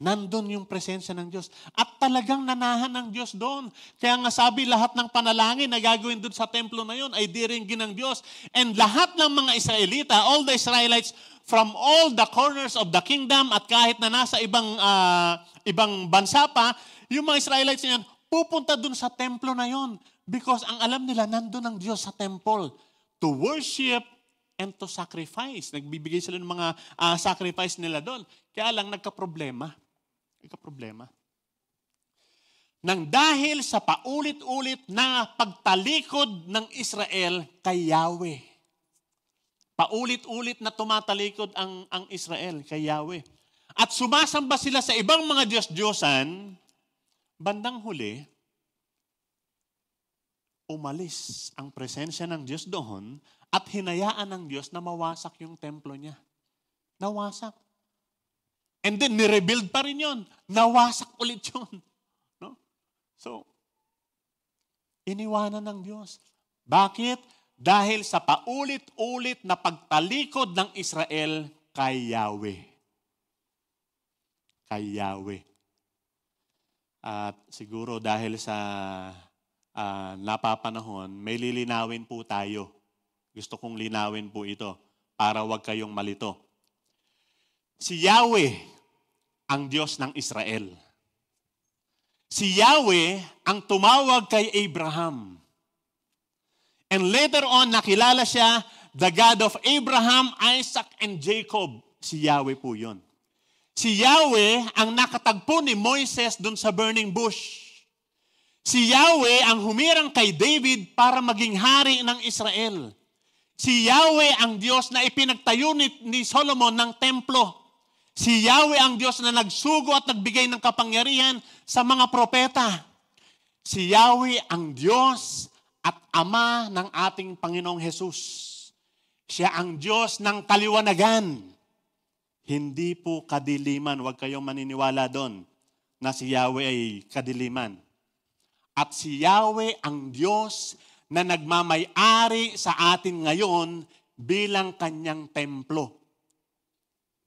S3: Nandun yung presensya ng Diyos. At talagang nanahan ng Diyos doon. Kaya nga sabi, lahat ng panalangin na gagawin doon sa templo na yun ay diringgin ng Diyos. And lahat ng mga Israelita, all the Israelites from all the corners of the kingdom at kahit na nasa ibang bansa pa, yung mga Israelites na yan, pupunta doon sa templo na yun. Because ang alam nila, nandun ang Diyos sa temple to worship and to sacrifice. Nagbibigay sila ng mga sacrifice nila doon. Kaya lang nagka-problema. Nang dahil sa paulit-ulit na pagtalikod ng Israel kay Yahweh. Paulit-ulit na tumatalikod ang Israel kay Yahweh. At sumasamba sila sa ibang mga Diyos-Diyosan, bandang huli, umalis ang presensya ng Diyos doon at hinayaan ng Diyos na mawasak yung templo niya. Nawasak. And then, nirebuild pa rin yun. Nawasak ulit yun. No? So, iniwanan ng Diyos. Bakit? Dahil sa paulit-ulit na pagtalikod ng Israel kay Yahweh. Kay Yahweh. At siguro dahil sa napapanahon, may lilinawin po tayo. Gusto kong linawin po ito para wag kayong malito. Si Yahweh ang Diyos ng Israel. Si Yahweh ang tumawag kay Abraham. And later on, nakilala siya, the God of Abraham, Isaac, and Jacob. Si Yahweh po yun. Si Yahweh ang nakatagpo ni Moises dun sa burning bush. Si Yahweh ang humirang kay David para maging hari ng Israel. Si Yahweh ang Diyos na ipinagtayo ni Solomon ng templo. Si Yahweh ang Diyos na nagsugo at nagbigay ng kapangyarihan sa mga propeta. Si Yahweh ang Diyos at Ama ng ating Panginoong Hesus. Siya ang Diyos ng kaliwanagan. Hindi po kadiliman. Huwag kayong maniniwala doon na si Yahweh ay kadiliman. At si Yahweh ang Diyos na nagmamay-ari sa atin ngayon bilang kanyang templo.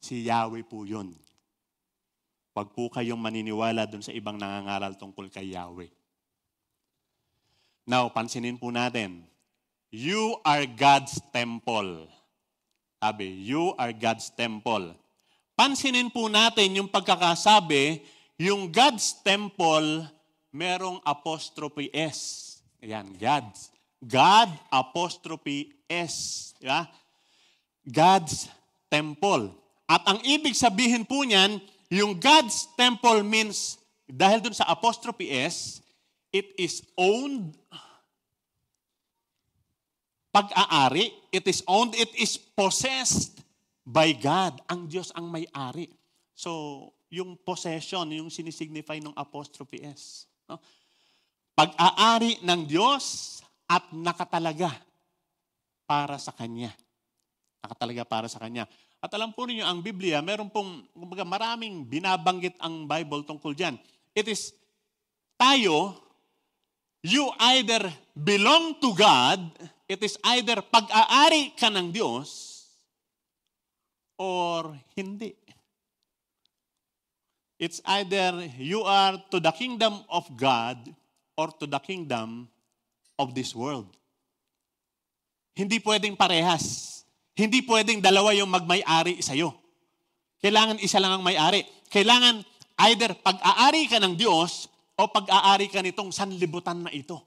S3: Si Yahweh po yun. Huwag po kayong maniniwala doon sa ibang nangangaral tungkol kay Yahweh. Now, pansinin po natin. You are God's temple. Sabi, you are God's temple. Pansinin po natin yung pagkakasabi, yung God's temple, merong apostrophe S. Ayan, God's. God, apostrophe S. Diba? God's temple. At ang ibig sabihin po niyan, yung God's temple means, dahil dun sa apostrophe S, it is owned, pag-aari, it is owned, it is possessed by God. Ang Diyos ang may-ari. So, yung possession, yung sinisignify ng apostrophe S. No? Pag-aari ng Diyos at nakatalaga para sa Kanya. Nakatalaga para sa Kanya. At alam po ninyo, ang Biblia, meron pong maraming binabanggit ang Bible tungkol dyan. It is, tayo, you either belong to God, it is either pag-aari ka ng Diyos, or hindi. It's either you are to the kingdom of God or to the kingdom of this world. Hindi pwedeng parehas. Hindi pwedeng dalawa yung magmay-ari sa'yo. Kailangan isa lang ang may-ari. Kailangan either pag-aari ka ng Diyos o pag-aari ka nitong sanlibutan na ito.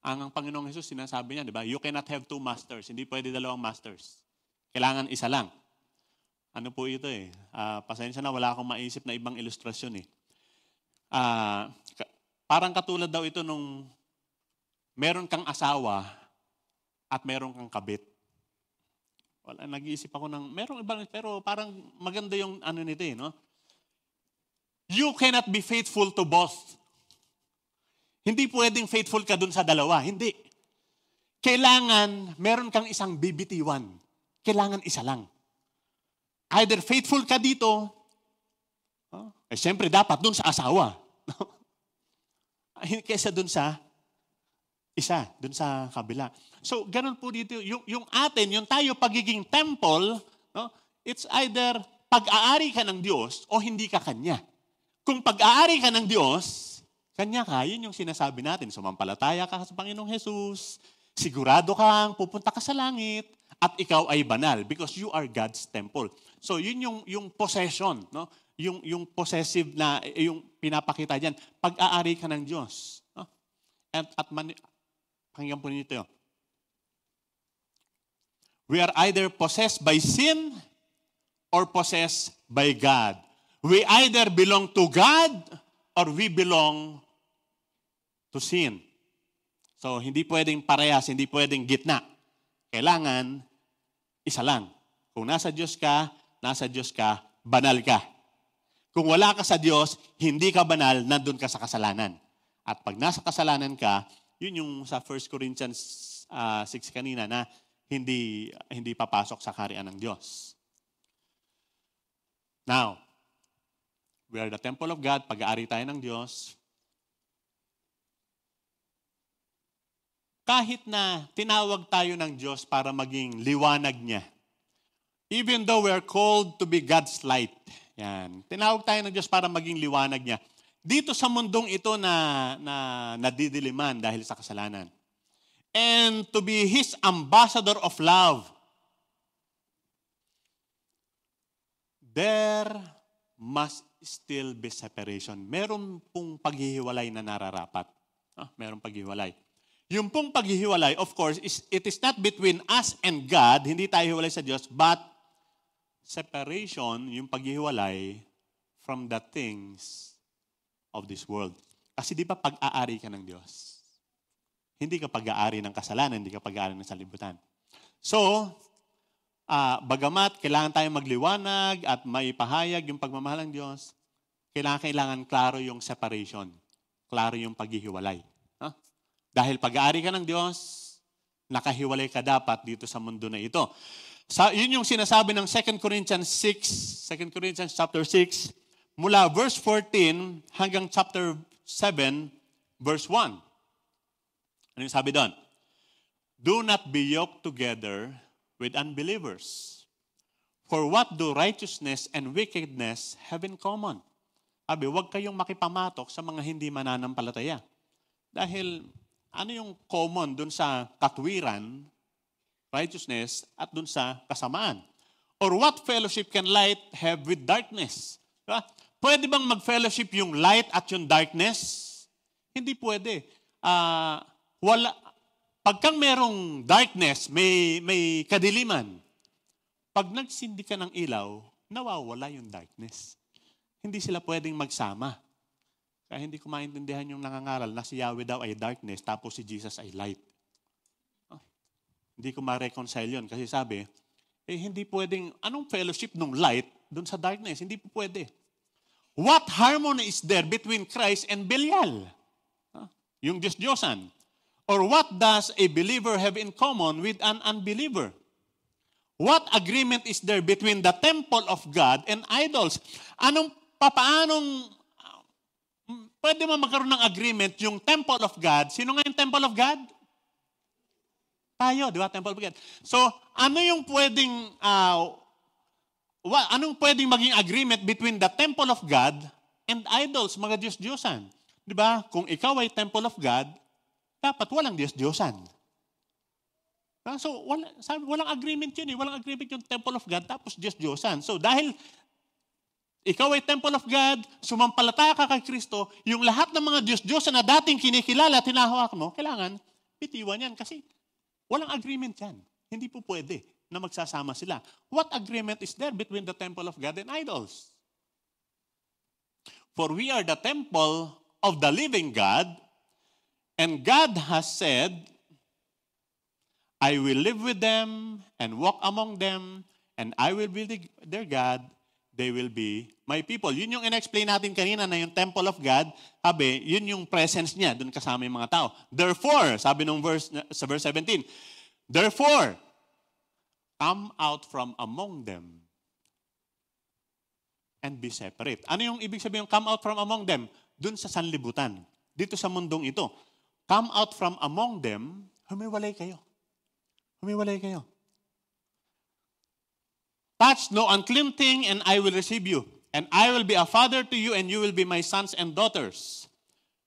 S3: Ang Panginoong Hesus, sinasabi niya, di ba? You cannot have two masters. Hindi pwede dalawang masters. Kailangan isa lang. Ano po ito eh? Pasensya na, wala akong maisip na ibang ilustrasyon eh. Parang katulad daw ito nung meron kang asawa at meron kang kabit. Wala, nag-iisip ako ng, merong ibang, pero parang maganda yung ano nito eh, no? You cannot be faithful to both. Hindi pwedeng faithful ka dun sa dalawa. Hindi. Kailangan, meron kang isang bibitiwan. Kailangan isa lang. Either faithful ka dito, siyempre dapat dun sa asawa. Kesa dun sa isa, dun sa kabila. So, ganun po dito. Yung atin, yung tayo pagiging temple, no, it's either pag-aari ka ng Diyos o hindi ka Kanya. Kung pag-aari ka ng Diyos, Kanya ka, yun yung sinasabi natin. Sumampalataya ka sa Panginoong Hesus, sigurado kang pupunta ka sa langit, at ikaw ay banal because you are God's temple. So, yun yung possession, no? Yung possessive na, yung pinapakita dyan. Pag-aari ka ng Diyos. No? Pakinggan po nito. We are either possessed by sin or possessed by God. We either belong to God or we belong to sin. So, hindi pwedeng parehas, hindi pwedeng gitna. Kailangan, isa lang. Kung nasa Diyos ka, banal ka. Kung wala ka sa Diyos, hindi ka banal, nandun ka sa kasalanan. At pag nasa kasalanan ka, yun yung sa 1 Corinthians 6 kanina na hindi papasok sa kaharian ng Diyos. Now, we are the temple of God, pag-aari tayo ng Diyos. Kahit na tinawag tayo ng Diyos para maging liwanag niya, even though we are called to be God's light, yan, tinawag tayo ng Diyos para maging liwanag niya, dito sa mundong ito na nadidiliman dahil sa kasalanan. And to be His ambassador of love. There must still be separation. Meron pong paghihiwalay na nararapat. Meron paghihiwalay. Yung pong paghihiwalay, of course, it is not between us and God, hindi tayo hiwalay sa Diyos, but separation, yung paghihiwalay from the things of this world. Kasi di ba pag-aari ka ng Diyos? Hindi ka pag-aari ng kasalanan, hindi ka pag-aari ng salibutan. So, bagamat kailangan tayong magliwanag at maipahayag yung pagmamahal ng Diyos, kailangan klaro yung separation. Klaro yung paghihiwalay. Dahil pag-aari ka ng Diyos, nakahiwalay ka dapat dito sa mundo na ito. Yun yung sinasabi ng 2 Corinthians chapter 6, mula verse 14 hanggang chapter 7, verse 1. Ano yung sabi doon? Do not be yoked together with unbelievers. For what do righteousness and wickedness have in common? Sabi, huwag kayong makipamatok sa mga hindi mananampalataya. Dahil ano yung common dun sa katwiran, righteousness, at dun sa kasamaan? Or what fellowship can light have with darkness? Diba? Pwede bang mag-fellowship yung light at yung darkness? Hindi pwede. Pagkang merong darkness, may kadiliman. Pag nagsindi ka ng ilaw, nawawala yung darkness. Hindi sila pwedeng magsama. Kaya hindi ko maintindihan yung nangangaral na si Yahweh daw ay darkness, tapos si Jesus ay light. Hindi ko ma-reconcile yun. Kasi sabi, hindi pwedeng, anong fellowship ng light dun sa darkness? Hindi po pwede. What harmony is there between Christ and Belial? Yung Diyos-Diyosan. Or what does a believer have in common with an unbeliever? What agreement is there between the temple of God and idols? Paanong pwede mo magkaroon ng agreement yung temple of God? Sino nga yung temple of God? Tayo, di ba? Temple of God. So, ano yung pwedeng anong pwedeng maging agreement between the temple of God and idols, mga Diyos-Diyosan? Di ba? Kung ikaw ay temple of God, dapat walang Diyos-Diyosan. So, walang agreement yun eh. Walang agreement yung temple of God, tapos Diyos-Diyosan. So, dahil ikaw ay temple of God, sumampalataya ka kay Kristo, yung lahat ng mga Diyos-Diyosan na dating kinikilala at hinahawak mo, kailangan bitiwan yan kasi walang agreement yan. Hindi po pwede na magsasama sila. What agreement is there between the temple of God and idols? For we are the temple of the living God, and God has said, I will live with them and walk among them, and I will be their God, they will be my people. Yun yung in-explain natin kanina na yung temple of God, sabi, yun yung presence niya, dun kasama yung mga tao. Therefore, sabi nung sa verse 17, therefore, come out from among them and be separate. Ano yung ibig sabihin yung come out from among them? Dun sa sanlibutan. Dito sa mundong ito. Come out from among them, humiwalay kayo. Humiwalay kayo. Touch no unclean thing and I will receive you. And I will be a father to you and you will be my sons and daughters.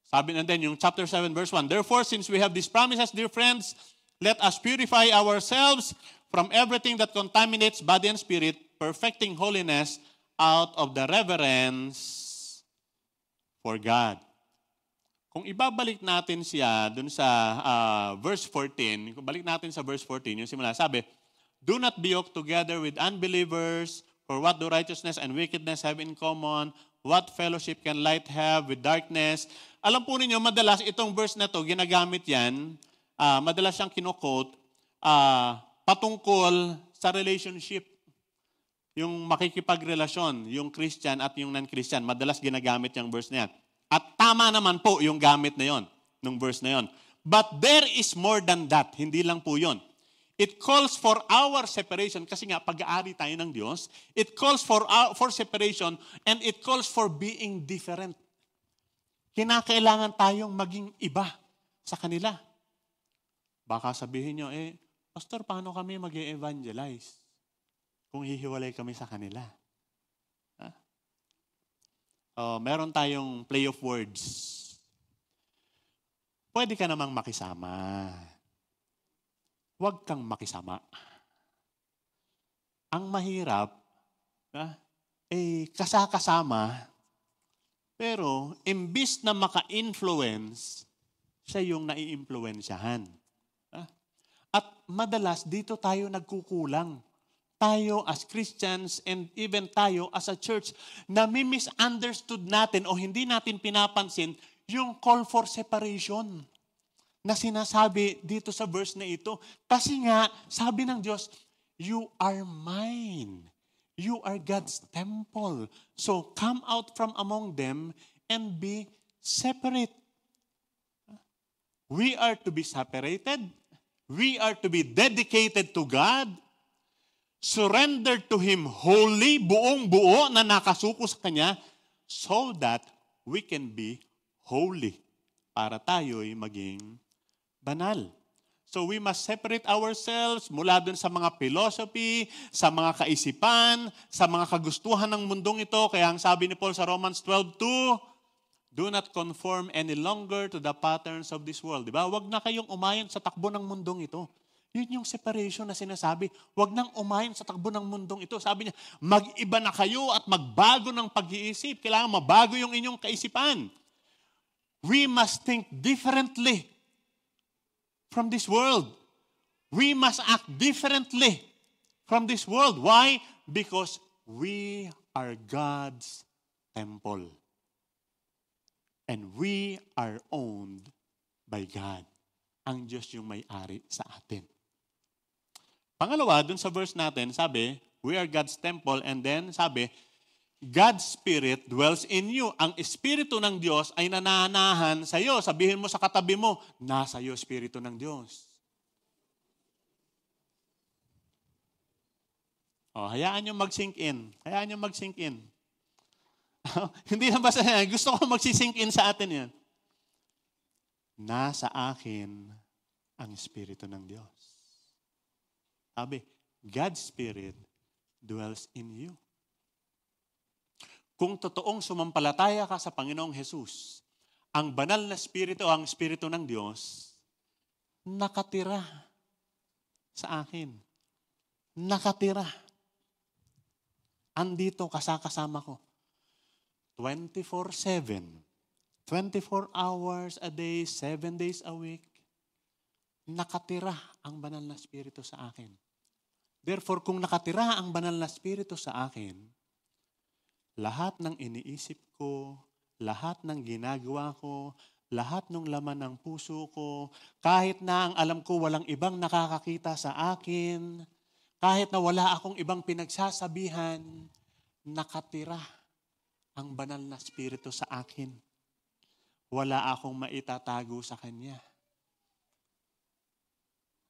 S3: Sabi na din yung chapter 7 verse 1. Therefore, since we have these promises, dear friends, let us purify ourselves from everything that contaminates body and spirit, perfecting holiness out of the reverence for God. Kung ibabalik natin siya dun sa verse 14, kung balik natin sa verse 14, yung simula, sabi, do not be yoked together with unbelievers, for what do righteousness and wickedness have in common? What fellowship can light have with darkness? Alam po ninyo, madalas itong verse na to, ginagamit yan, madalas siyang kino-quote, patungkol sa relationship. Yung makikipagrelasyon, yung Christian at yung non-Christian, madalas ginagamit yung verse na yan. At tama naman po yung gamit na yon, nung verse na yon. But there is more than that. Hindi lang po yon. It calls for our separation. Kasi nga, pag-aari tayo ng Diyos, it calls for separation and it calls for being different. Kinakailangan tayong maging iba sa kanila. Baka sabihin nyo, Pastor, paano kami mag-evangelize kung hihiwalay kami sa kanila? Meron tayong play of words. Pwede ka namang makisama. Huwag kang makisama. Ang mahirap, kasakasama, pero imbis na maka-influence, siya yung nai-influensyahan. At madalas, dito tayo nagkukulang. Tayo as Christians and even tayo as a church, nami-misunderstood natin o hindi natin pinapansin yung call for separation na sinasabi dito sa verse na ito. Kasi nga, sabi ng Diyos, you are mine. You are God's temple. So come out from among them and be separate. We are to be separated. We are to be dedicated to God. Surrender to Him wholly, buong-buo na nakasuko sa Kanya, so that we can be holy. Para tayo'y maging banal. So we must separate ourselves mula dun sa mga philosophy, sa mga kaisipan, sa mga kagustuhan ng mundong ito. Kaya ang sabi ni Paul sa Romans 12:2, do not conform any longer to the patterns of this world. Diba? Huwag na kayong umayon sa takbo ng mundong ito. Yun yung separation na sinasabi. Huwag nang umayon sa takbo ng mundong ito. Sabi niya, mag-iba na kayo at magbago ng pag-iisip. Kailangan mabago yung inyong kaisipan. We must think differently from this world. We must act differently from this world. Why? Because we are God's temple. And we are owned by God. Ang Diyos yung may-ari sa atin. Pangalawa, dun sa verse natin, sabi, we are God's temple, and then sabi, God's Spirit dwells in you. Ang Espiritu ng Diyos ay nananahan sa iyo. Sabihin mo sa katabi mo, nasa iyo Espiritu ng Diyos. Hayaan nyo mag-sink in. Hayaan nyo mag-sink in. Hindi na basta yan. Gusto ko mag-sink in sa atin yan. Nasa akin ang Espiritu ng Diyos. Sabi, God's Spirit dwells in you. Kung totoong sumampalataya ka sa Panginoong Jesus, ang banal na Espiritu o ang Espiritu ng Diyos, nakatira sa akin. Nakatira. Andito kasama ko. 24/7. 24 hours a day, 7 days a week. Nakatira ang banal na Espiritu sa akin. Therefore, kung nakatira ang banal na Espiritu sa akin, lahat ng iniisip ko, lahat ng ginagawa ko, lahat ng laman ng puso ko, kahit na ang alam ko walang ibang nakakakita sa akin, kahit na wala akong ibang pinagsasabihan, nakatira ang banal na Espiritu sa akin. Wala akong maitatago sa Kanya.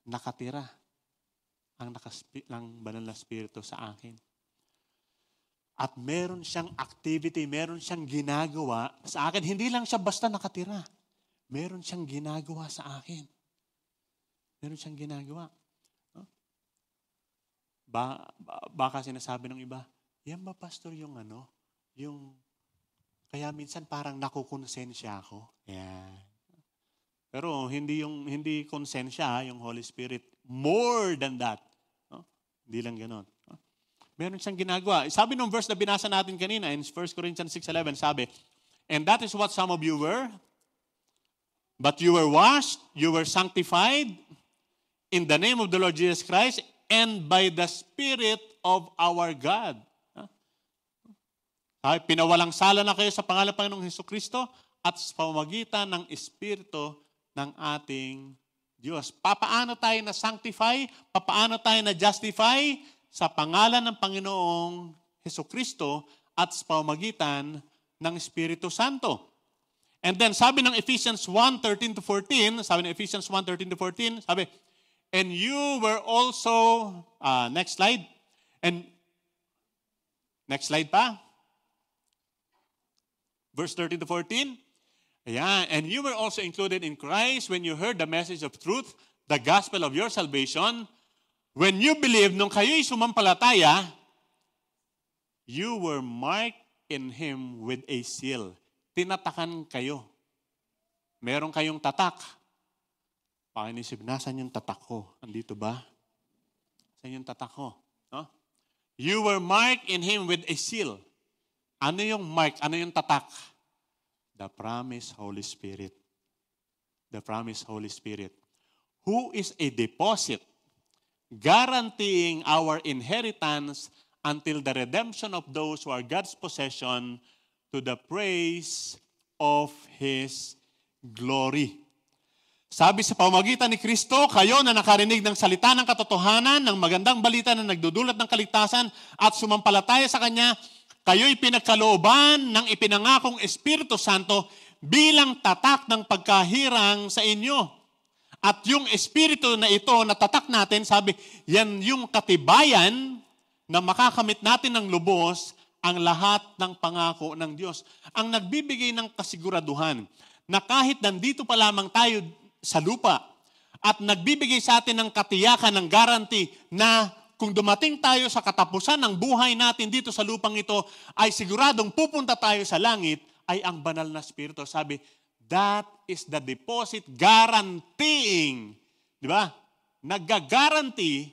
S3: Nakatira ang banal na Espiritu sa akin. At meron siyang activity, meron siyang ginagawa sa akin. Hindi lang siya basta nakatira. Meron siyang ginagawa sa akin. Meron siyang ginagawa. Baka sinasabi ng iba, yan ba pastor yung kaya minsan parang nakukonsensya ako. Yan. Pero hindi konsensya yung Holy Spirit. More than that. Hindi lang gano'n. Meron siyang ginagawa. Sabi nung verse na binasa natin kanina in 1 Corinthians 6:11, sabi, and that is what some of you were, but you were washed, you were sanctified in the name of the Lord Jesus Christ and by the Spirit of our God. Pinawalang sala na kayo sa pangalan ng Panginoong Hesukristo at sa pamamagitan ng Espiritu ng ating Diyos. Papaano tayo na sanctify? Papaano tayo na justify? Sa pangalan ng Panginoong Hesukristo at sa pamamagitan ng Espiritu Santo. And then sabi ng Ephesians 1:13-14, sabi ng Ephesians 1:13-14, sabi, and you were also, next slide, and next slide pa, verse 13-14, ayan, and you were also included in Christ when you heard the message of truth, the gospel of your salvation. When you believed, nung kayo'y sumampalataya, you were marked in Him with a seal. Tinatakan kayo. Meron kayong tatak. Pakinisip, nasan yung tatak ko? Andito ba? Saan yung tatak ko? No? You were marked in Him with a seal. Ano yung mark? Ano yung tatak? The promised Holy Spirit. The promised Holy Spirit. Who is a deposit guaranteeing our inheritance until the redemption of those who are God's possession to the praise of His glory. Sabi sa pamamagitan ni Kristo, kayo na nakarinig ng salita ng katotohanan, ng magandang balita na nagdudulot ng kaligtasan at sumampalataya sa Kanya, kayo'y pinagkalooban ng ipinangakong Espiritu Santo bilang tatak ng pagkahirang sa inyo. At yung Espiritu na ito, na tatak natin, sabi, yan yung katibayan na makakamit natin ng lubos ang lahat ng pangako ng Diyos. Ang nagbibigay ng kasiguraduhan na kahit nandito pa lamang tayo sa lupa at nagbibigay sa atin ng katiyakan, ng guarantee na kung dumating tayo sa katapusan ng buhay natin dito sa lupang ito, ay siguradong pupunta tayo sa langit, ay ang banal na Espiritu. Sabi, that is the deposit guaranteeing, di ba? Nagga-guarantee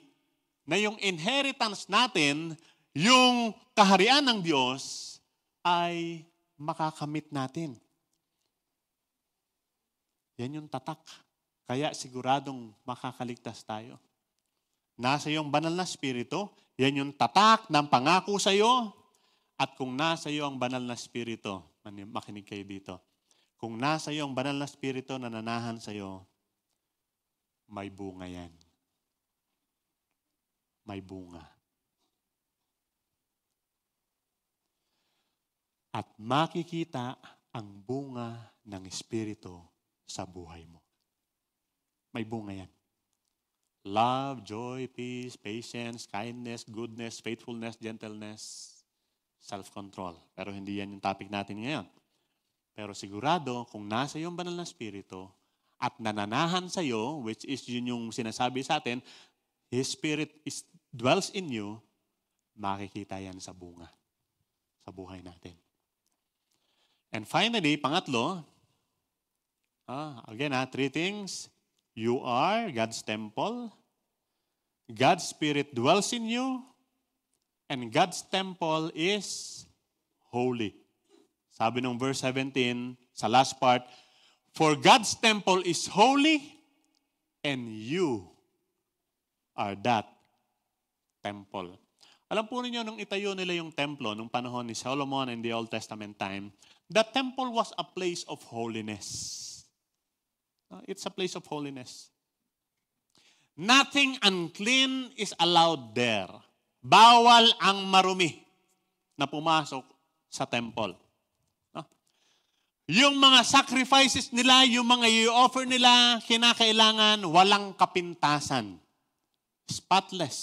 S3: na yung inheritance natin, yung kaharian ng Diyos, ay makakamit natin. Yan yung tatak. Kaya siguradong makakaligtas tayo. Nasa iyong banal na Espiritu, yan yung tatak ng pangako sa iyo. At kung nasa iyo ang banal na Espiritu, makinig kayo dito. Kung nasa iyo ang banal na Espiritu na nanahan sa iyo, may bunga yan. May bunga. At makikita ang bunga ng Espiritu sa buhay mo. May bunga yan. Love, joy, peace, patience, kindness, goodness, faithfulness, gentleness, self-control. Pero hindi yan yung topic natin ngayon. Pero sigurado, kung nasa yung banal na Espiritu at nananahan sa iyo, which is yun yung sinasabi sa atin, His Spirit dwells in you, makikita yan sa bunga, sa buhay natin. And finally, pangatlo, again, 3 things. You are God's temple. God's Spirit dwells in you. And God's temple is holy. Sabi ng verse 17, sa last part, for God's temple is holy, and you are that temple. Alam po ninyo, nung itayo nila yung templo, nung panahon ni Solomon in the Old Testament time, the temple was a place of holiness. It's a place of holiness. Nothing unclean is allowed there. Bawal ang marumi na pumasok sa temple. Yung mga sacrifices nila, yung mga i-offer nila, kinakailangan walang kapintasan. Spotless.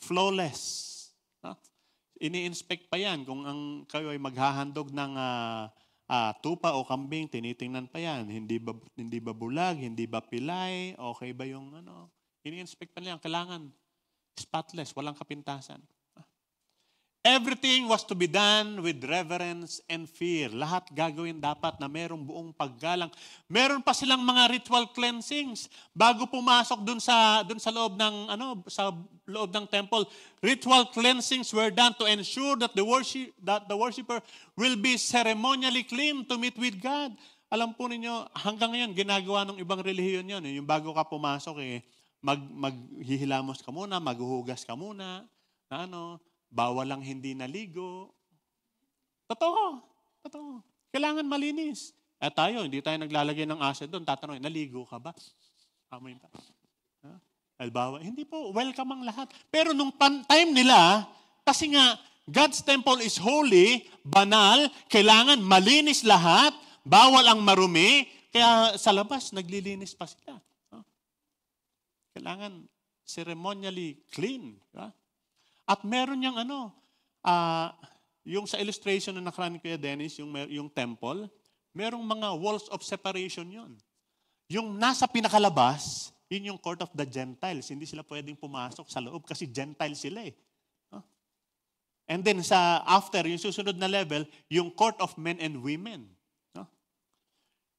S3: Flawless. Ini-inspect pa yan. Kung kayo ay maghahandog ng tupa o kambing, tinitingnan pa yan. Hindi ba bulag, hindi ba pilay, okay ba yung ini-inspect pa niyan. Kailangan spotless, walang kapintasan. Everything was to be done with reverence and fear. Lahat gagawin dapat na merong buong paggalang. Meron pa silang mga ritual cleansings bago pumasok dun sa loob ng sa loob ng temple. Ritual cleansings were done to ensure that the worshiper will be ceremonially clean to meet with God. Alam po ninyo, hanggang ngayon ginagawa ng ibang relihiyon 'yon. Yung bago ka pumasok maghihilamos ka muna, maghuhugas ka muna, bawal lang hindi naligo. Totoo. Kailangan malinis. Tayo, hindi tayo naglalagay ng acid doon. Tatanungin, naligo ka ba? Amoy pa. Albawa. Hindi po, welcome ang lahat. Pero nung time nila, kasi nga, God's temple is holy, banal, kailangan malinis lahat, Bawal ang marumi, kaya sa labas, naglilinis pa sila. Kailangan ceremonially clean. Diba? At meron yung yung sa illustration na nakaraan ni Kuya Dennis, yung temple, merong mga walls of separation yun. Yung nasa pinakalabas, yun yung court of the Gentiles. Hindi sila pwedeng pumasok sa loob kasi Gentiles sila eh. And then after, yung susunod na level, yung court of men and women.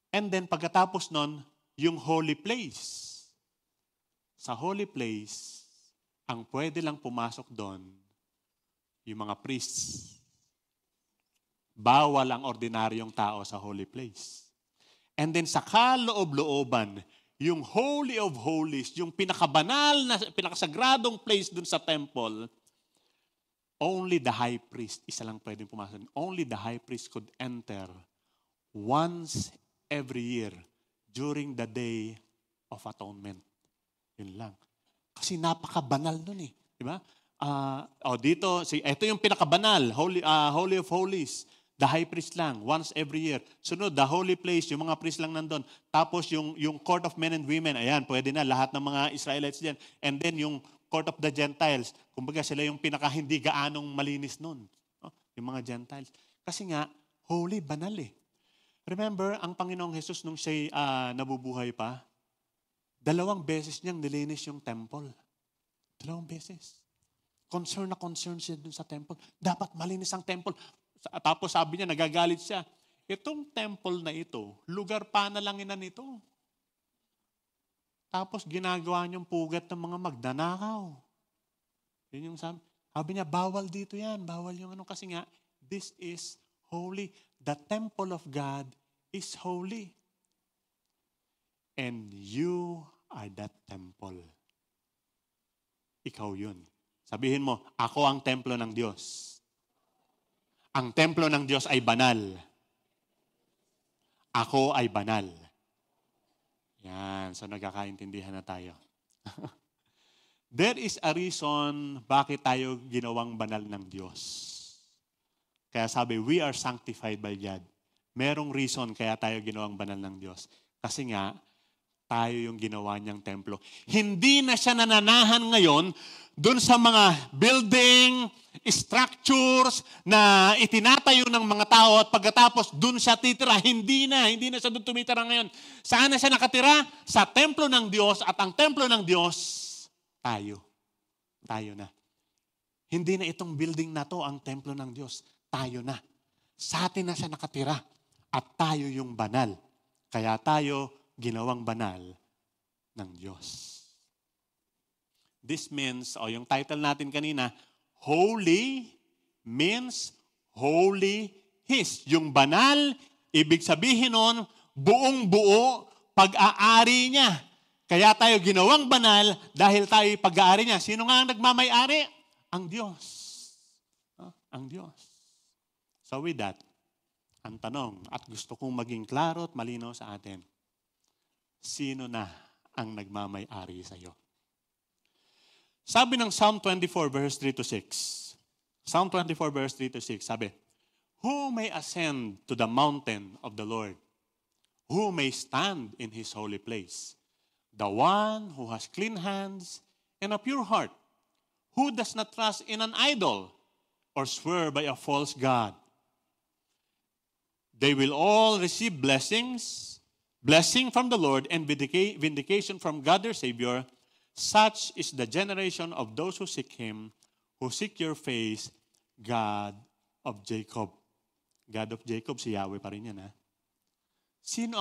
S3: And then pagkatapos nun, yung holy place. Sa holy place, ang pwede lang pumasok doon, yung mga priests. Bawal ang ordinaryong tao sa holy place. And then sa kaloob-looban, yung Holy of Holies, yung pinakabanal na, pinakasagradong place dun sa temple, only the high priest, isa lang pwedeng pumasok. Only the high priest could enter once every year during the Day of Atonement. Yun lang. Kasi napakabanal nun eh. Diba? Dito, ito yung pinakabanal, Holy of Holies. The high priest lang, once every year. Sunod, the holy place, yung mga priest lang nandun. Tapos yung court of men and women, ayan, pwede na, lahat ng mga Israelites dyan. And then yung court of the Gentiles, kumbaga sila yung pinaka hindi gaanong malinis nun. Yung mga Gentiles. Kasi nga, holy, banal eh. Remember, ang Panginoong Jesus nung siya'y nabubuhay pa, 2 beses niyang nilinis yung temple. 2 beses. Concern na concern siya dun sa temple. Dapat malinis ang temple. Tapos sabi niya, nagagalit siya. Itong temple na ito, lugar panalanginan ito. Tapos ginagawa niyong pugat ng mga magnanakaw. Yun yung sabi niya, bawal dito yan. Bawal yung kasi nga, this is holy. The temple of God is holy. And you are that temple. Ikaw yun. Sabihin mo, ako ang templo ng Diyos. Ang templo ng Diyos ay banal. Ako ay banal. Yan. So nagkakaintindihan na tayo. There is a reason bakit tayo ginawang banal ng Diyos. Kaya sabi, we are sanctified by God. Merong reason kaya tayo ginawang banal ng Diyos. Kasi nga, tayo yung ginawa niyang templo. Hindi na siya nananahan ngayon doon sa mga building, structures na itinatayo ng mga tao at pagkatapos doon siya titira. Hindi na siya doon tumitira ngayon. Saan na siya nakatira? Sa templo ng Diyos at ang templo ng Diyos, tayo. Tayo na. Hindi na itong building na to ang templo ng Diyos. Tayo na. Sa atin na siya nakatira at tayo yung banal. Kaya tayo ginawang banal ng Diyos. This means, yung title natin kanina, holy means holy his. Yung banal, ibig sabihin nun, buong buo, pag-aari niya. Kaya tayo ginawang banal dahil tayo pag-aari niya. Sino nga ang nagmamay-ari? Ang Diyos. Ang Diyos. So with that, ang tanong, at gusto kong maging klaro at malinaw sa atin, sino na ang nagmamay-ari sa iyo? Sabi ng Psalm 24 verse 3-6. Psalm 24 verse 3-6, sabi, who may ascend to the mountain of the Lord? Who may stand in His holy place? The one who has clean hands and a pure heart, who does not trust in an idol or swear by a false god. They will all receive blessing from the Lord and vindication from God their Savior. Such is the generation of those who seek Him, who seek your face, God of Jacob. God of Jacob, si Yahweh pa rin yan. Ha? Sino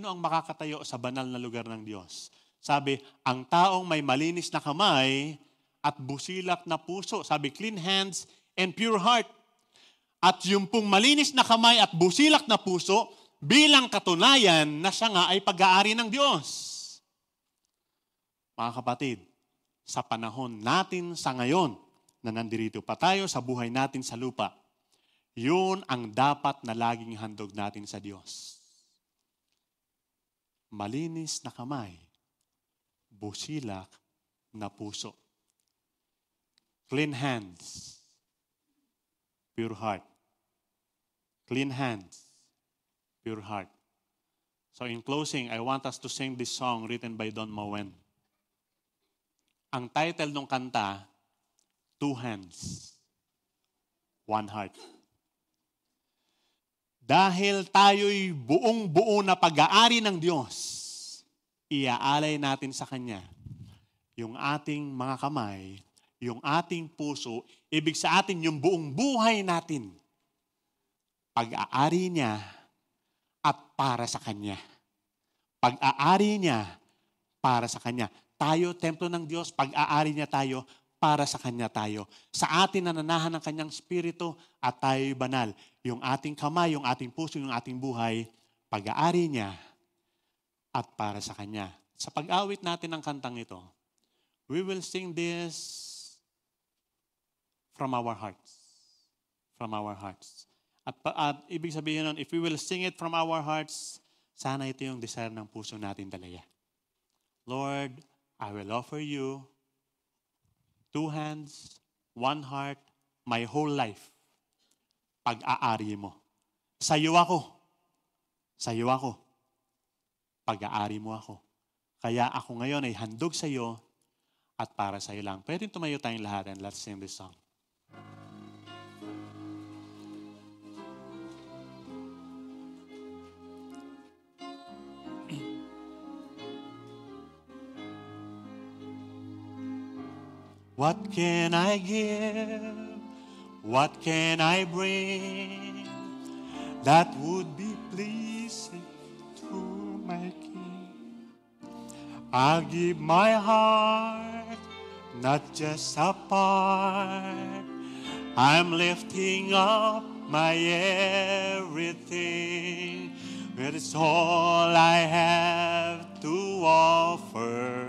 S3: ang makakatayo sa banal na lugar ng Diyos? Sabi, ang taong may malinis na kamay at busilak na puso. Sabi, clean hands and pure heart. At yung pong malinis na kamay at busilak na puso, bilang katunayan na siya nga ay pag-aari ng Diyos. Mga kapatid, sa panahon natin sa ngayon, na nandirito pa tayo sa buhay natin sa lupa, yun ang dapat na laging handog natin sa Diyos. Malinis na kamay, busilak na puso. Clean hands, pure heart. Clean hands, pure heart. So in closing, I want us to sing this song written by Don Moen. Ang title ng kanta, Two Hands, One Heart. Dahil tayo'y buong-buo na pag-aari ng Diyos, iaalay natin sa Kanya yung ating mga kamay, yung ating puso, ibig sa atin yung buong buhay natin. Pag-aari niya at para sa Kanya. Pag-aari niya para sa Kanya. Tayo, templo ng Diyos, pag-aari niya tayo, para sa Kanya tayo. Sa atin nananahan ng Kanyang Espiritu at tayo'y banal. Yung ating kamay, yung ating puso, yung ating buhay, pag-aari niya at para sa Kanya. Sa pag-awit natin ng kantang ito, we will sing this from our hearts. From our hearts. At ibig sabihin nun, if we will sing it from our hearts, sana ito yung desire ng puso natin talaga. Lord, I will offer you 2 hands, 1 heart, my whole life. Pag-aari mo. Sa'yo ako. Sa'yo ako. Pag-aari mo ako. Kaya ako ngayon ay handog sa'yo at para sa'yo lang. Pwede tumayo tayong lahat and let's sing this song. What can I give? What can I bring that would be pleasing to my King? I'll give my heart, not just a part. I'm lifting up my everything. It's all I have to offer.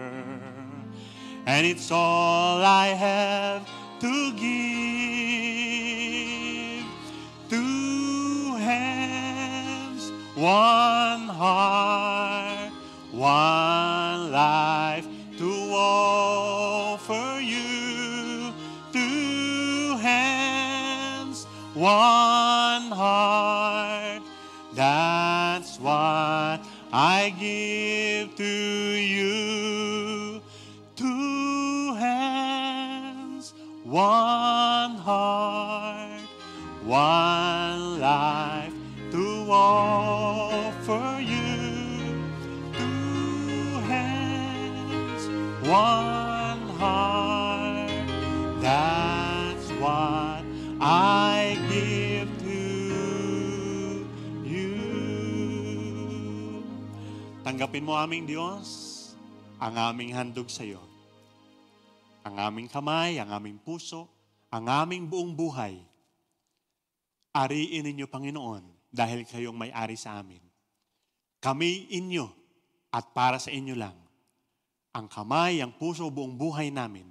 S3: And it's all I have to give. 2 hands, 1 heart, 1 life to offer you. 2 hands, 1 heart, that's what I give to you. 1 heart, 1 life to offer you. 2 hands, 1 heart, that's what I give to you. Tanggapin mo aming Diyos, ang aming handog sa iyo. Ang aming kamay, ang aming puso, ang aming buong buhay. Ariin ninyo, Panginoon, dahil kayong may-ari sa amin. Kami inyo at para sa inyo lang. Ang kamay, ang puso, buong buhay namin,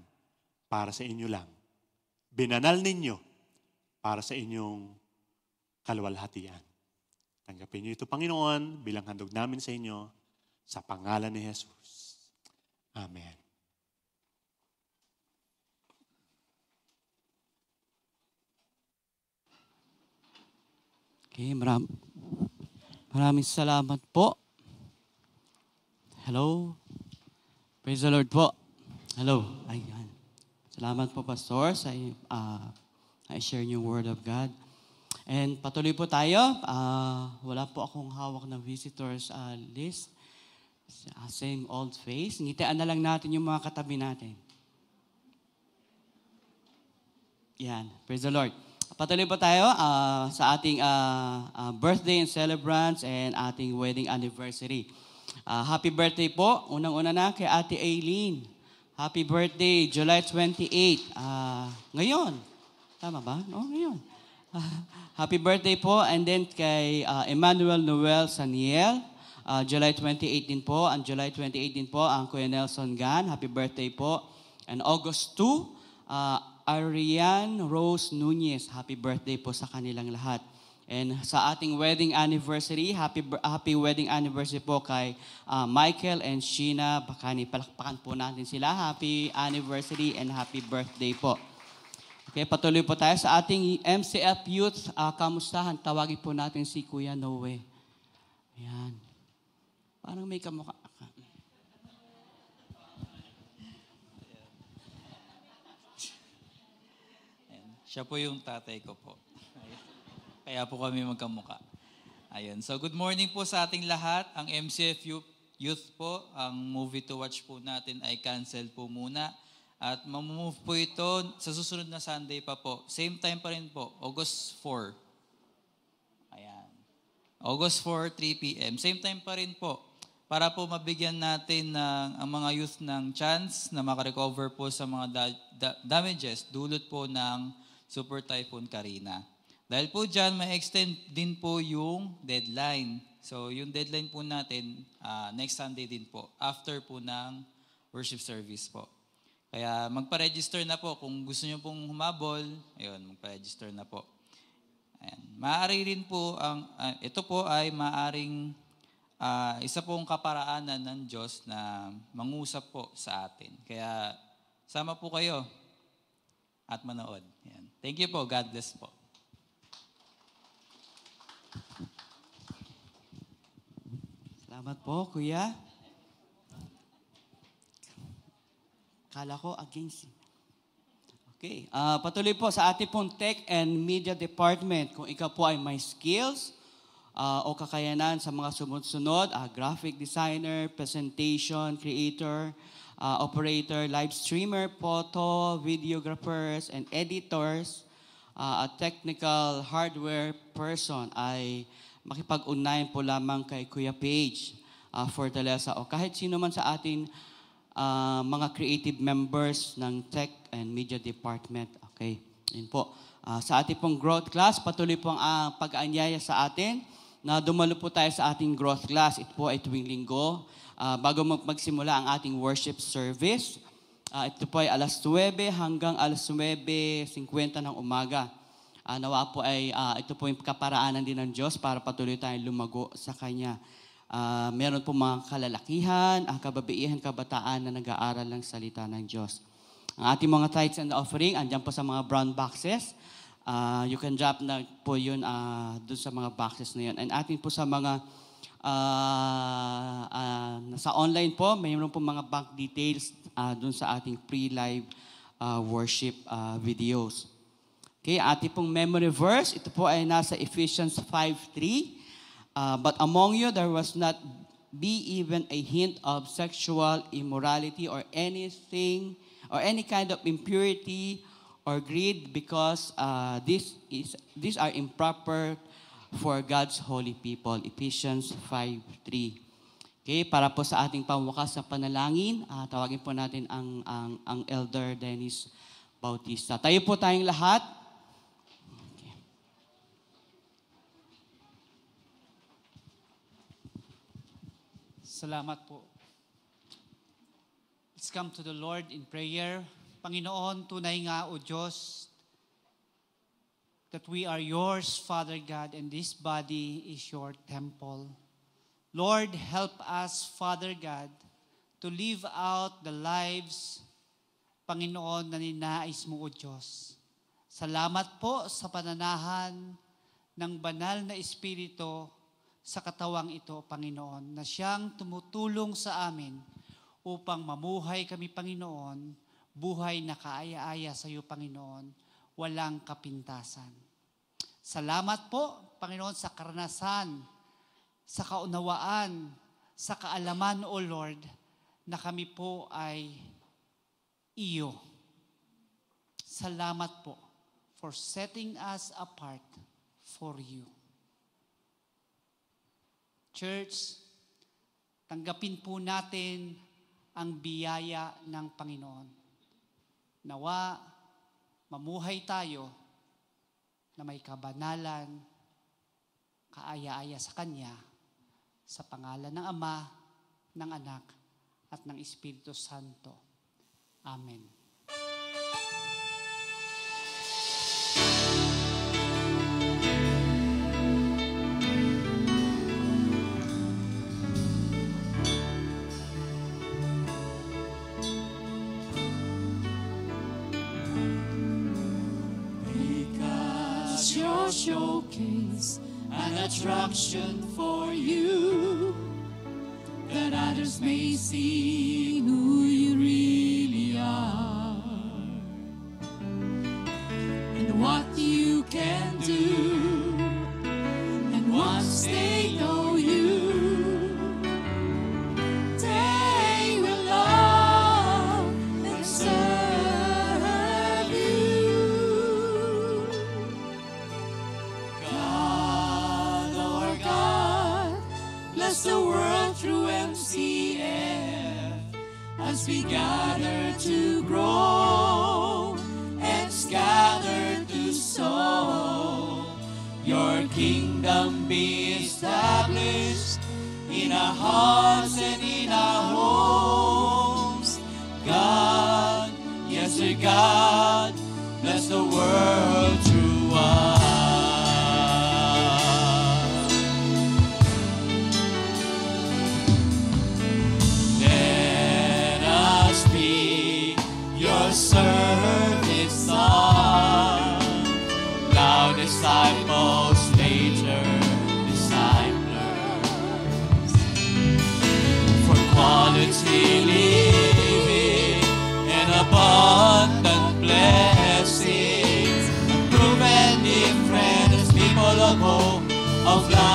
S3: para sa inyo lang. Binanal ninyo para sa inyong kaluwalhatian. Tanggapin niyo ito, Panginoon, bilang handog namin sa inyo, sa pangalan ni Jesus. Amen.
S1: Okay, maraming salamat po. Hello. Praise the Lord po. Hello. Ayan. Salamat po, Pastor, sa i-share yung Word of God. And patuloy po tayo. Wala po akong hawak na visitors list. Same old face. Ngitian na lang natin yung mga katabi natin. Yan. Praise the Lord. Patuloy po tayo sa ating birthday and celebrants and ating wedding anniversary. Happy birthday po, unang-una na kay Ate Aileen. Happy birthday, July 28. Ngayon. Tama ba? Oo, ngayon. Happy birthday po. And then kay Emmanuel Noel Saniel. July 28 din po. Ang July 28 din po ang Kuya Nelson Gan. Happy birthday po. And August 2, Ariane Rose Nunez. Happy birthday po sa kanilang lahat. And sa ating wedding anniversary, happy wedding anniversary po kay Michael and Sheena Bakani. Palakpakan po natin sila. Happy anniversary and happy birthday po. Okay, patuloy po tayo sa ating MCF Youth. Kamustahan? Tawagin po natin si Kuya Noe. Ayan. Parang may kamukha ka.
S4: Ayan. Siya po yung tatay ko po. Kaya po kami magkamuka. Ayun. So good morning po sa ating lahat. Ang MCF Youth po, ang movie to watch po natin ay cancel po muna. At mamove po ito sa susunod na Sunday pa po. Same time pa rin po, August 4. Ayan. August 4, 3 p.m. Same time pa rin po. Para po mabigyan natin ang mga youth ng chance na makarecover po sa mga damages dulot po ng Super Typhoon Karina. Dahil po dyan, may extend din po yung deadline. So yung deadline po natin, next Sunday din po, after po ng worship service po. Kaya magpa-register na po. Kung gusto nyo pong humabol, ayun, magpa-register na po. Ayan. Maaari rin po, ito po ay maaring isa pong kaparaanan ng Diyos na mangusap po sa atin. Kaya sama po kayo at manood. Ayan. Thank you po. God bless po.
S1: Salamat po, Kuya. Kala ko against. Okay. Patuloy po sa ating pong Tech and Media Department. Kung ikaw po ay may skills o kakayanan sa mga sumunod-sunod, graphic designer, presentation, creator, operator, live streamer, photo, videographers, and editors, a technical hardware person ay makipag-ugnayan po lamang kay Kuya Page Fortaleza o kahit sino man sa atin mga creative members ng Tech and Media Department. Okay, yun po. Sa ating pong growth class, patuloy po ang pag-aanyaya sa atin na dumalo po tayo sa ating growth class. Ito po ay tuwing linggo. Bago magsimula ang ating worship service, ito po ay alas 9 hanggang alas 9:50 ng umaga. Nawa po ay ito po yung kaparaanan din ng Diyos para patuloy tayong lumago sa Kanya. Meron po mga kalalakihan, kababaihan, kabataan na nag-aaral ng salita ng Diyos. Ang ating mga tithes and offering, andyan po sa mga brown boxes. You can drop na po yun dun sa mga boxes na yun. And atin po sa mga sa online po, mayroon po mga bank details dun sa ating pre-live worship videos. Okay, ating pong memory verse, ito po ay nasa Ephesians 5:3. But among you there was not be even a hint of sexual immorality or anything or any kind of impurity or greed, because these are improper for God's holy people. Ephesians 5:3. Okay, para po sa ating pamwakas sa panalangin, tawagin po natin ang Elder Dennis Bautista. Tayo po tayong lahat.
S5: Salamat po. Let's come to the Lord in prayer. Panginoon, tunay nga o Diyos that we are yours, Father God, and this body is your temple. Lord, help us, Father God, to live out the lives, Panginoon, na ninais mo o Diyos. Salamat po sa pananahan ng banal na Espiritu sa katawang ito, Panginoon, na siyang tumutulong sa amin upang mamuhay kami, Panginoon, buhay na kaaya-aya sa iyo, Panginoon, walang kapintasan. Salamat po, Panginoon, sa karanasan, sa kaunawaan, sa kaalaman, O Lord, na kami po ay iyo. Salamat po for setting us apart for you. Church, tanggapin po natin ang biyaya ng Panginoon. Nawa, mamuhay tayo na may kabanalan, kaaya-aya sa Kanya, sa pangalan ng Ama, ng Anak, at ng Espiritu Santo. Amen.
S6: Showcase an attraction for you, that others may see who you really are and what you can do. And once they know you, they will love and serve you. God, our God, bless the world through MCF as we gather to grow and scatter to sow. Your kingdom be established in our hearts and in our homes. God, yes, our God, bless the world through us. Let us be your service song. Now disciples, later disciples, for quality living and abundant blessings, proven different as people of hope, of life.